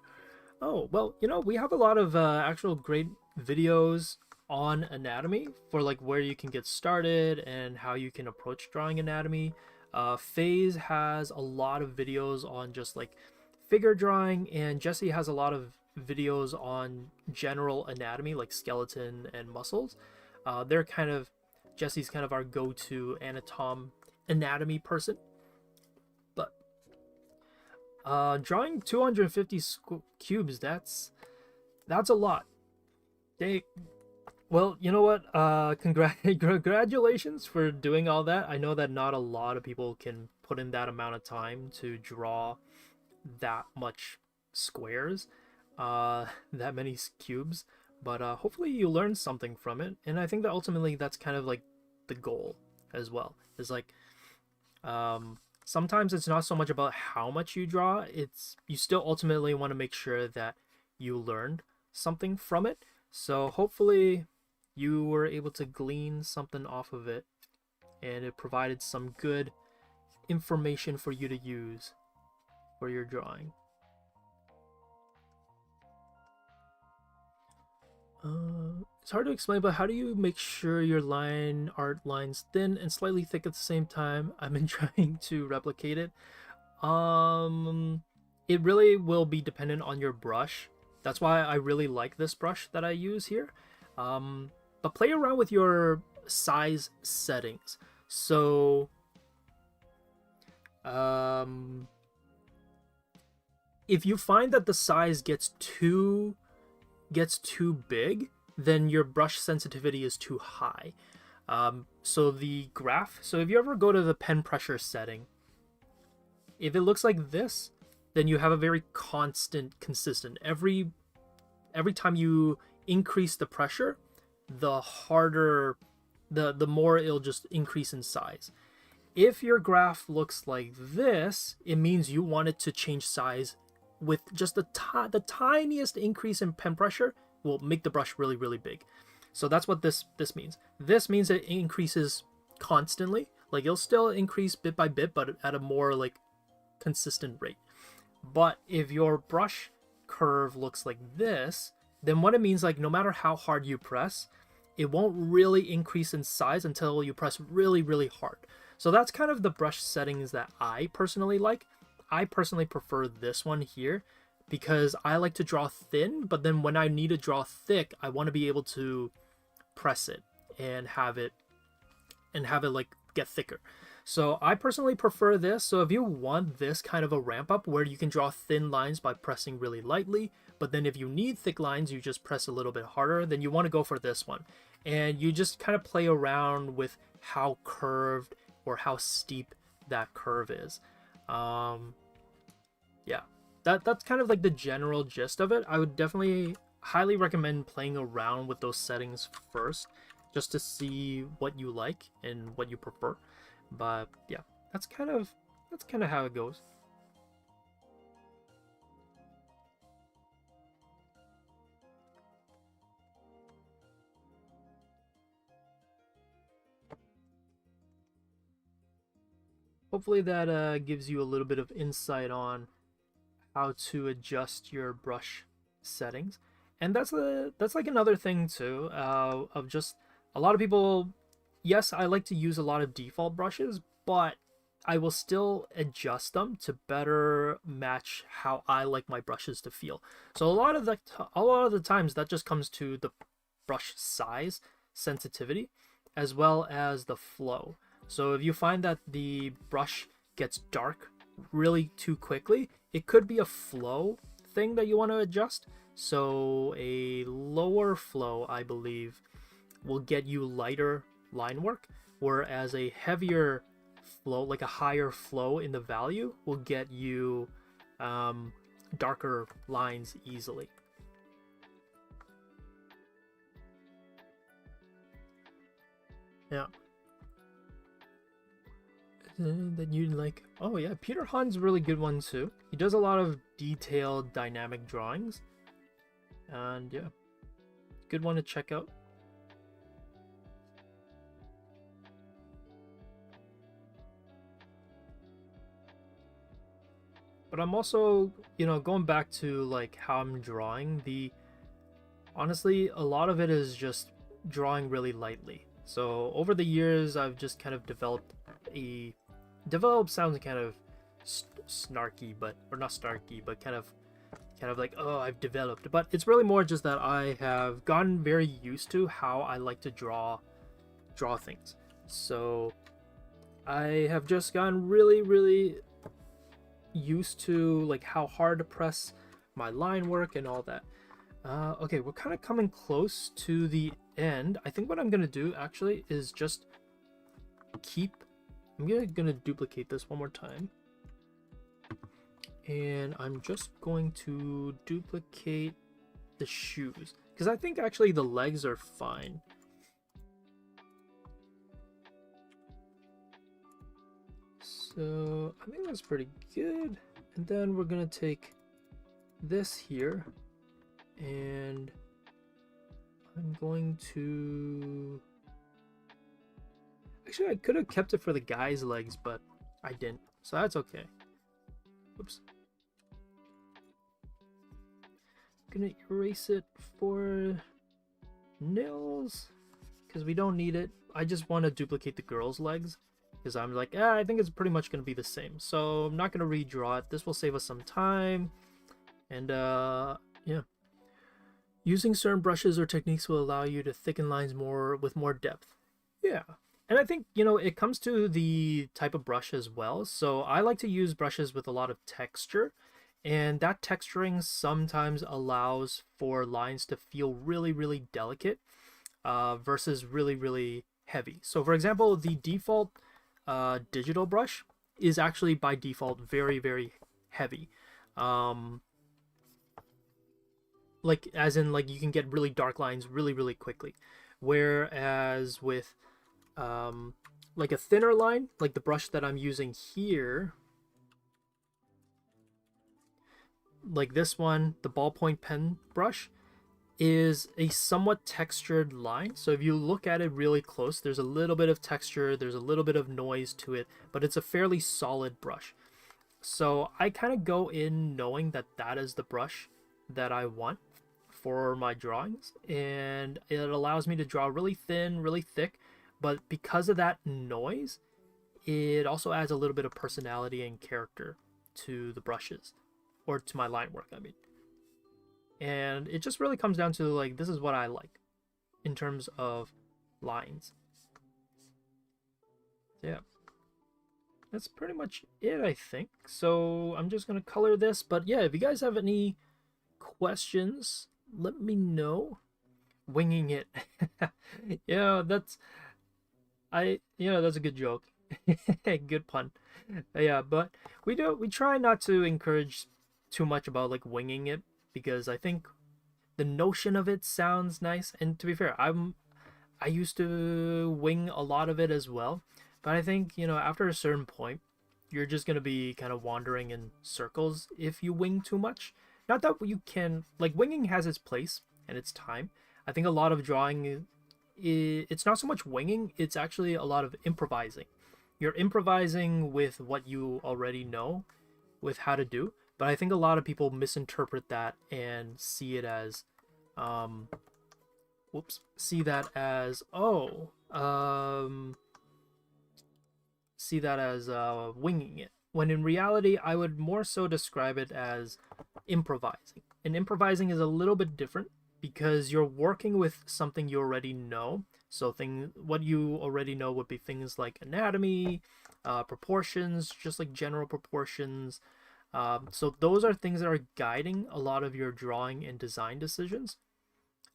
Oh, well, we have a lot of actual great videos on anatomy for like where you can get started and how you can approach drawing anatomy. FaZe has a lot of videos on just like figure drawing, and Jesse has a lot of videos on general anatomy like skeleton and muscles. They're kind of, Jesse's kind of our go-to anatomy person. But drawing 250 cubes, that's a lot. Well, you know what? Congratulations for doing all that. I know that not a lot of people can put in that amount of time to draw that much squares, that many cubes. But hopefully you learned something from it, and I think that ultimately that's kind of like the goal as well. Is like, sometimes it's not so much about how much you draw. It's you still ultimately want to make sure that you learned something from it. So hopefully you were able to glean something off of it, and it provided some good information for you to use for your drawing. It's hard to explain, but how do you make sure your line art line's thin and slightly thick at the same time? I've been trying to replicate it. It really will be dependent on your brush. That's why I really like this brush that I use here. But play around with your size settings. So, if you find that the size gets too big, then your brush sensitivity is too high. So the graph, so if you ever go to the pen pressure setting, if it looks like this, then you have a very consistent. Every time you increase the pressure, the harder, the more it'll just increase in size. If your graph looks like this, it means you want it to change size with just the tiniest increase in pen pressure will make the brush really, really big. So that's what this means. This means it increases constantly. Like it'll still increase bit by bit, but at a more like consistent rate. But if your brush curve looks like this, then what it means, like no matter how hard you press, it won't really increase in size until you press really, really hard. So that's kind of the brush settings that I personally like. I personally prefer this one here because I like to draw thin, but then when I need to draw thick, I want to be able to press it and have it like get thicker. So I personally prefer this. So if you want this kind of a ramp up where you can draw thin lines by pressing really lightly, but then if you need thick lines, you just press a little bit harder, then you want to go for this one. And you just kind of play around with how curved or how steep that curve is. Yeah, that's kind of like the general gist of it. I would definitely highly recommend playing around with those settings first, just to see what you like and what you prefer. But yeah, that's kind of how it goes. Hopefully that gives you a little bit of insight on how to adjust your brush settings. And that's like another thing too, of just a lot of people. Yes, I like to use a lot of default brushes, but I will still adjust them to better match how I like my brushes to feel. So a lot of the times that just comes to the brush size, sensitivity, as well as the flow. So if you find that the brush gets dark really too quickly, it could be a flow thing that you want to adjust. So a lower flow, I believe, will get you lighter line work, whereas a heavier flow, like a higher flow in the value, will get you darker lines easily. Yeah. That you like. Oh yeah, Peter Han's a really good one too. He does a lot of detailed dynamic drawings, and yeah, good one to check out. But I'm also, going back to like how I'm drawing, honestly, a lot of it is just drawing really lightly. So over the years, I've just kind of developed sounds kind of snarky, but or not snarky, but kind of like, oh, I've developed. But it's really more just that I have gotten very used to how I like to draw things. So I have just gotten really used to like how hard to press my line work and all that. Okay, we're kind of coming close to the end. I think what I'm gonna do actually is just I'm gonna duplicate this one more time, and I'm just going to duplicate the shoes because I think actually the legs are fine. So I think that's pretty good. And then we're gonna take this here, and I'm going to actually, I could have kept it for the guy's legs, but I didn't, so that's okay. Oops. I'm gonna erase it for nails because we don't need it. I just want to duplicate the girl's legs because I'm like, I think it's pretty much gonna be the same, so I'm not gonna redraw it. This will save us some time. And yeah, using certain brushes or techniques will allow you to thicken lines with more depth. Yeah, and I think, you know, it comes to the type of brush as well. So I like to use brushes with a lot of texture, and that texturing sometimes allows for lines to feel really delicate versus really heavy. So for example, the default digital brush is actually by default very heavy. Like as in like you can get really dark lines really quickly, whereas with like a thinner line, like the brush that I'm using here, like this one, the ballpoint pen brush, is a somewhat textured line. So if you look at it really close, there's a little bit of texture, there's a little bit of noise to it, but it's a fairly solid brush. So I kind of go in knowing that that is the brush that I want for my drawings, and it allows me to draw really thin, really thick, but because of that noise, it also adds a little bit of personality and character to the brushes, or to my line work, I mean. And it just really comes down to like, this is what I like in terms of lines. Yeah, that's pretty much it, I think. So I'm just gonna color this, but yeah, if you guys have any questions, let me know. Winging it. Yeah, that's a good joke. Good pun. Yeah, but we try not to encourage too much about like winging it, because I think the notion of it sounds nice, and to be fair, I used to wing a lot of it as well, but I think, you know, after a certain point, you're just gonna be kind of wandering in circles if you wing too much. Not that you can, like, winging has its place and its time. I think a lot of drawing, it's not so much winging, it's actually a lot of improvising. You're improvising with what you already know with how to do, but I think a lot of people misinterpret that and see it as, winging it. When in reality, I would more so describe it as improvising. And improvising is a little bit different because you're working with something you already know. So what you already know would be things like anatomy, proportions, just like general proportions. So those are things that are guiding a lot of your drawing and design decisions.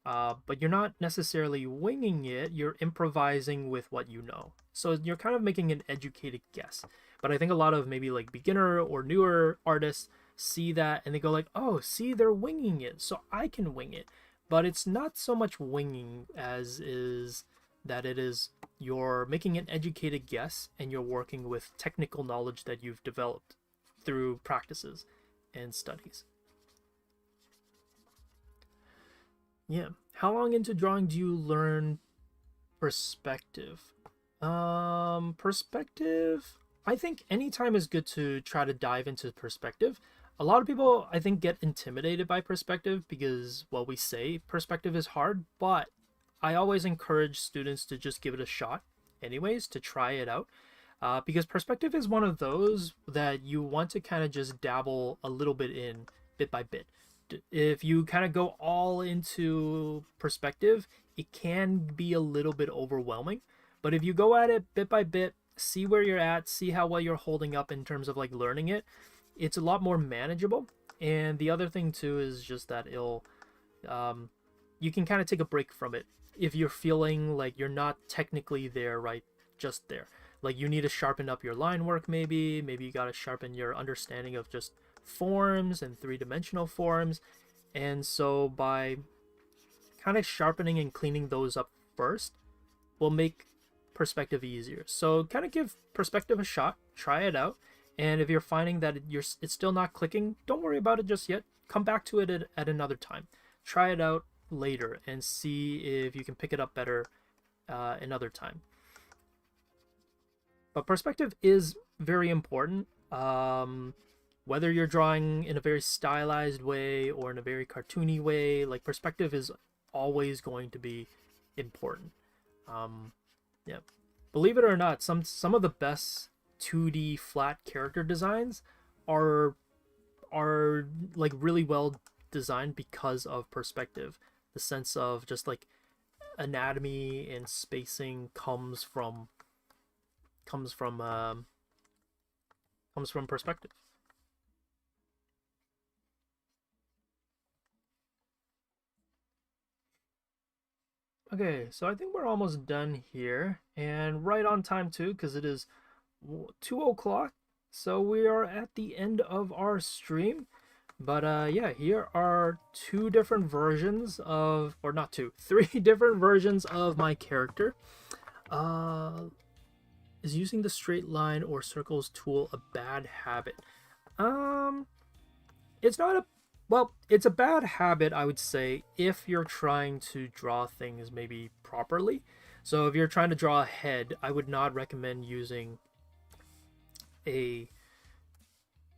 But you're not necessarily winging it, you're improvising with what you know. So you're kind of making an educated guess. But I think a lot of maybe like beginner or newer artists see that and they go like, oh, see, they're winging it, so I can wing it. But it's not so much winging as is that it is you're making an educated guess and you're working with technical knowledge that you've developed through practices and studies. Yeah. How long into drawing do you learn perspective? Perspective, I think anytime is good to try to dive into perspective. A lot of people, I think, get intimidated by perspective because, well, we say perspective is hard, but I always encourage students to just give it a shot anyways, to try it out. Because perspective is one of those that you want to kind of just dabble a little bit in bit by bit. If you kind of go all into perspective, it can be a little bit overwhelming. But if you go at it bit by bit, see where you're at, see how well you're holding up in terms of like learning it, it's a lot more manageable. And the other thing too is just that you can kind of take a break from it if you're feeling like you're not technically there right just there. Like you need to sharpen up your line work, maybe you got to sharpen your understanding of just forms and three-dimensional forms. And so by kind of sharpening and cleaning those up first will make perspective easier. So kind of give perspective a shot, try it out, and if you're finding that it's still not clicking, don't worry about it just yet. Come back to it at another time. Try it out later and see if you can pick it up better another time. But perspective is very important. Whether you're drawing in a very stylized way or in a very cartoony way, like perspective is always going to be important. Yeah, believe it or not, some of the best 2D flat character designs are like really well designed because of perspective. The sense of just like anatomy and spacing comes from perspective. Okay, so I think we're almost done here, and right on time too, because it is 2 o'clock. So we are at the end of our stream. But yeah, here are two different versions of, or not two, three different versions of my character. Is using the straight line or circles tool a bad habit? It's not a, well, it's a bad habit, I would say, if you're trying to draw things maybe properly. So if you're trying to draw a head, I would not recommend using a,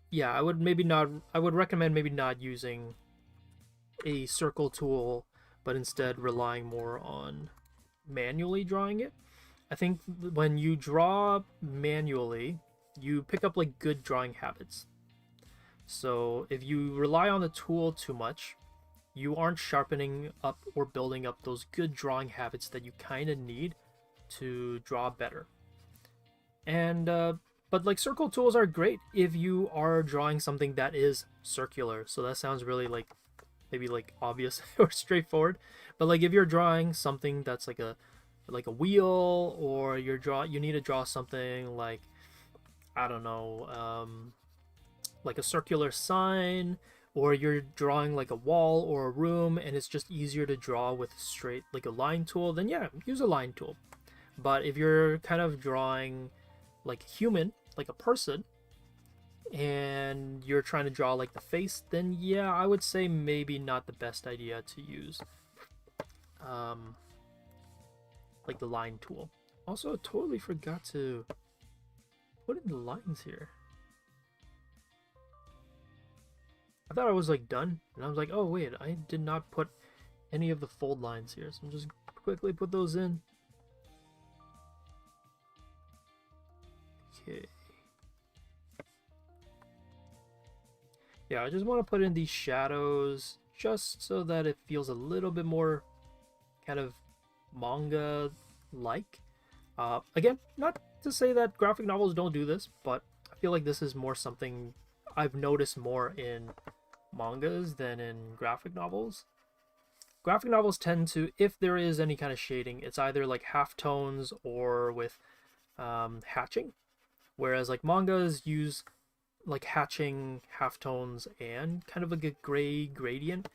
yeah, I would recommend maybe not using a circle tool, but instead relying more on manually drawing it. I think when you draw manually, you pick up like good drawing habits. So if you rely on the tool too much, you aren't sharpening up or building up those good drawing habits that you kind of need to draw better. And but like circle tools are great if you are drawing something that is circular. So that sounds really like maybe like obvious or straightforward, but like if you're drawing something that's like a wheel, or you need to draw something like, I don't know, like a circular sign, or you're drawing like a wall or a room and it's just easier to draw with straight like a line tool, then yeah, use a line tool. But if you're kind of drawing like a human, like a person, and you're trying to draw like the face, then yeah, I would say maybe not the best idea to use like the line tool. Also, I totally forgot to put in the lines here. I thought I was like done, and I was like, oh wait, I did not put any of the fold lines here, so I'm just quickly put those in. Okay. Yeah, I just want to put in these shadows just so that it feels a little bit more kind of manga-like. Again, not to say that graphic novels don't do this, but I feel like this is more something I've noticed more in mangas than in graphic novels. Graphic novels tend to, if there is any kind of shading, it's either like halftones or with hatching, whereas like mangas use like hatching, halftones, and kind of like a gray gradient.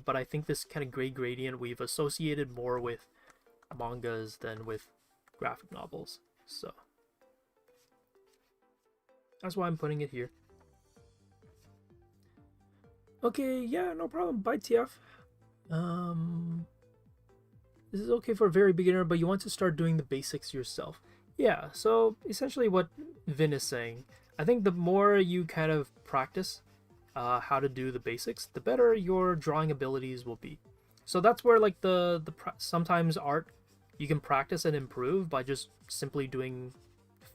But I think this kind of gray gradient we've associated more with mangas than with graphic novels, so that's why I'm putting it here. Okay, yeah, no problem. Bye, TF. This is okay for a very beginner, but you want to start doing the basics yourself. Yeah, so essentially what Vin is saying, I think the more you kind of practice how to do the basics, the better your drawing abilities will be. So that's where like sometimes art you can practice and improve by just simply doing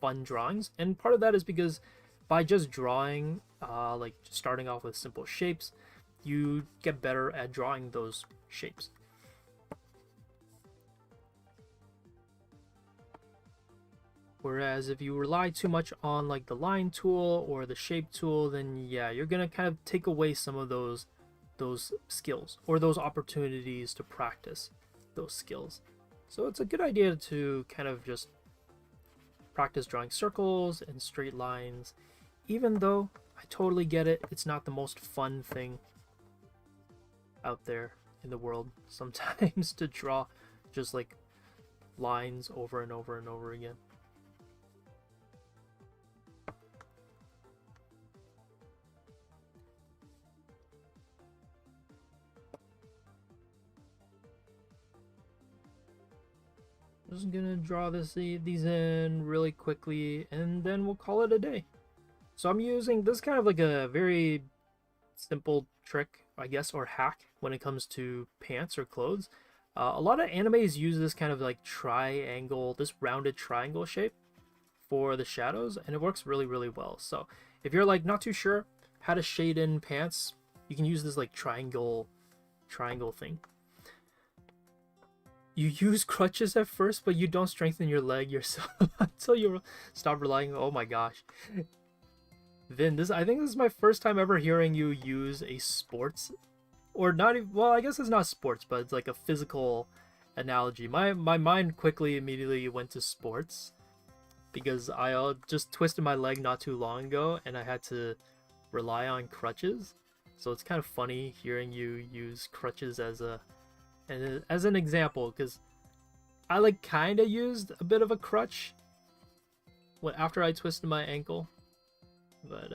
fun drawings, and part of that is because by just drawing, like starting off with simple shapes, you get better at drawing those shapes. Whereas if you rely too much on like the line tool or the shape tool, then yeah, you're gonna kind of take away some of those skills or those opportunities to practice those skills. So it's a good idea to kind of just practice drawing circles and straight lines, even though I totally get it, it's not the most fun thing out there in the world sometimes to draw just like lines over and over and over again. Just gonna draw these in really quickly, and then we'll call it a day. So I'm using this kind of like a very simple trick, I guess, or hack when it comes to pants or clothes. A lot of animes use this kind of like triangle, this rounded triangle shape for the shadows, and it works really, really well. So if you're like not too sure how to shade in pants, you can use this like triangle thing. You use crutches at first, but you don't strengthen your leg yourself until you stop relying. Oh my gosh. Vin, I think this is my first time ever hearing you use a sports, or not even, well, I guess it's not sports, but it's like a physical analogy. My mind immediately went to sports because I just twisted my leg not too long ago and I had to rely on crutches. So it's kind of funny hearing you use crutches as an example, because I like kind of used a bit of a crutch after I twisted my ankle, but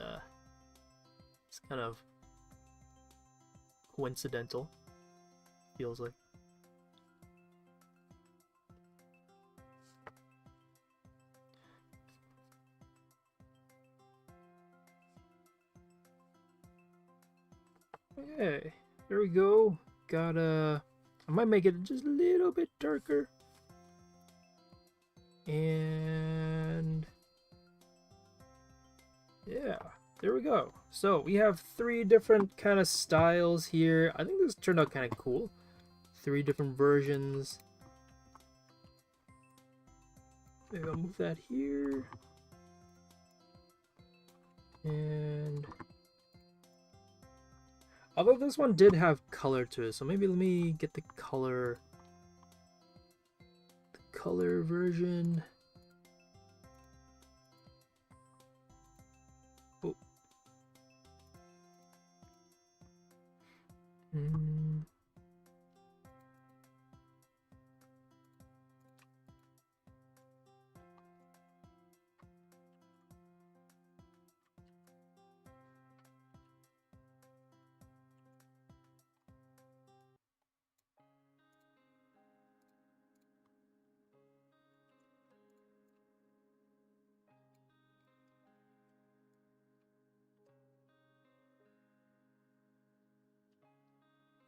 it's kind of coincidental, feels like. Okay, there we go. I might make it just a little bit darker. And yeah, there we go. So we have 3 different kind of styles here. I think this turned out kind of cool. 3 different versions. Maybe I'll move that here. And although this one did have color to it, so maybe let me get the color version. Oh.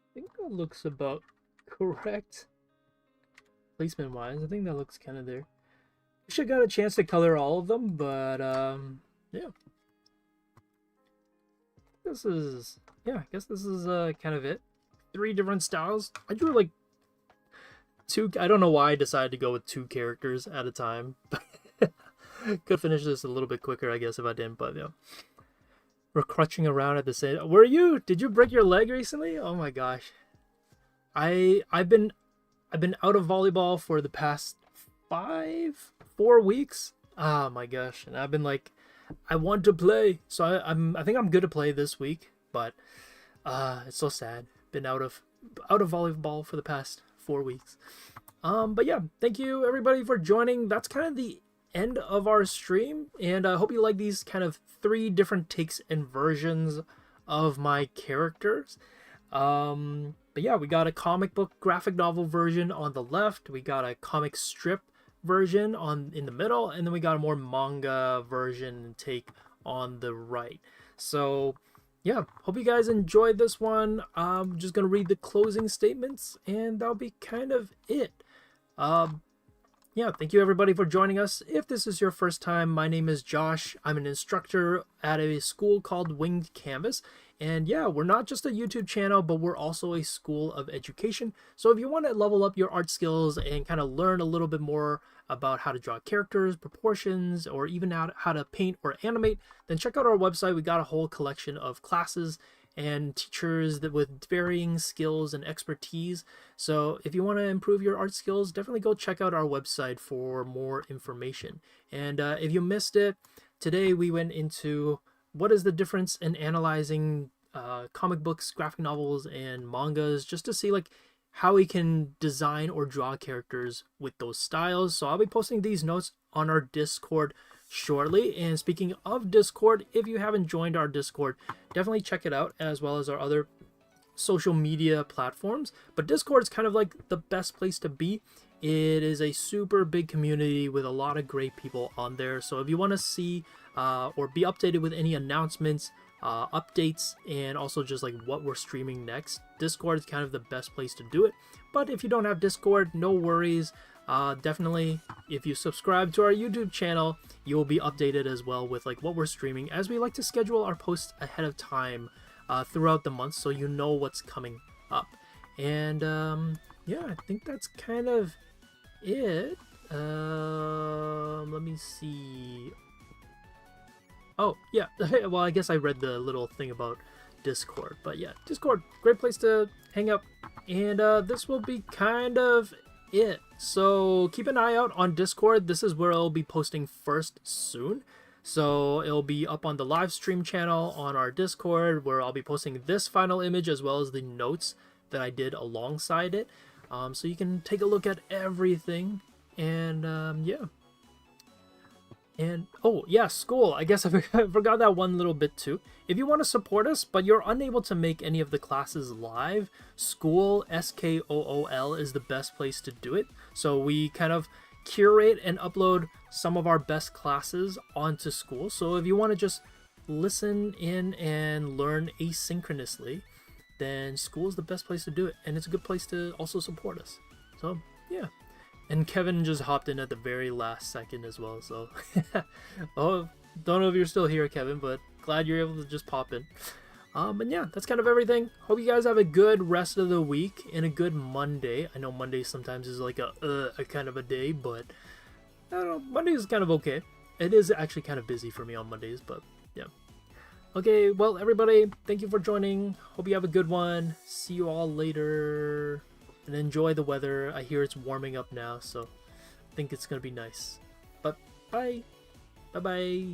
I think that looks about correct. Placement wise, I think that looks kind of there. Wish I got a chance to color all of them, but yeah. I guess this is kind of it. 3 different styles. I drew like 2. I don't know why I decided to go with 2 characters at a time. Could finish this a little bit quicker, I guess, if I didn't, but yeah. We're crutching around at the same. Did you break your leg recently? Oh my gosh. I've been out of volleyball for the past 4 weeks. Oh my gosh. And I've been like, I want to play. So I think I'm good to play this week, but it's so sad. Been out of volleyball for the past 4 weeks. But yeah, thank you everybody for joining. That's kind of the end of our stream, and I hope you like these kind of 3 different takes and versions of my characters. But yeah, we got a comic book graphic novel version on the left, we got a comic strip version in the middle, and then we got a more manga version take on the right. So yeah, hope you guys enjoyed this one. I'm just gonna read the closing statements, and that'll be kind of it. Yeah, thank you everybody for joining us. If this is your first time, my name is Josh. I'm an instructor at a school called Winged Canvas. And yeah, we're not just a YouTube channel, but we're also a school of education. So if you want to level up your art skills and kind of learn a little bit more about how to draw characters, proportions, or even how to paint or animate, then check out our website. We got a whole collection of classes and teachers that with varying skills and expertise. So if you want to improve your art skills, definitely go check out our website for more information. And if you missed it, today we went into what is the difference in analyzing comic books, graphic novels, and mangas, just to see like how we can design or draw characters with those styles. So I'll be posting these notes on our Discord shortly. And speaking of Discord, if you haven't joined our Discord, definitely check it out, as well as our other social media platforms. But Discord is kind of like the best place to be. It is a super big community with a lot of great people on there. So if you want to see or be updated with any announcements, updates, and also just like what we're streaming next, Discord is kind of the best place to do it. But if you don't have Discord, no worries. Definitely, if you subscribe to our YouTube channel, you will be updated as well with like what we're streaming, as we like to schedule our posts ahead of time throughout the month, so you know what's coming up. And yeah, I think that's kind of it. Let me see. Oh yeah, well, I guess I read the little thing about Discord, but yeah, Discord, great place to hang out. And this will be kind of it. So keep an eye out on Discord. This is where I'll be posting first soon. So it'll be up on the live stream channel on our Discord, where I'll be posting this final image as well as the notes that I did alongside it. So you can take a look at everything. And yeah. And oh yeah, school. I guess I forgot that one little bit too. If you want to support us, but you're unable to make any of the classes live, School, SKOOL, is the best place to do it. So we kind of curate and upload some of our best classes onto School. So if you want to just listen in and learn asynchronously, then School is the best place to do it. And it's a good place to also support us. So yeah. And Kevin just hopped in at the very last second as well, so oh, don't know if you're still here, Kevin, but glad you're able to just pop in. And yeah, that's kind of everything. Hope you guys have a good rest of the week and a good Monday. I know Monday sometimes is like a kind of a day, but I don't know, Monday is kind of okay. It is actually kind of busy for me on Mondays, but yeah. Okay, well, everybody, thank you for joining. Hope you have a good one. See you all later. And enjoy the weather. I hear it's warming up now, so I think it's gonna be nice. But bye. Bye-bye.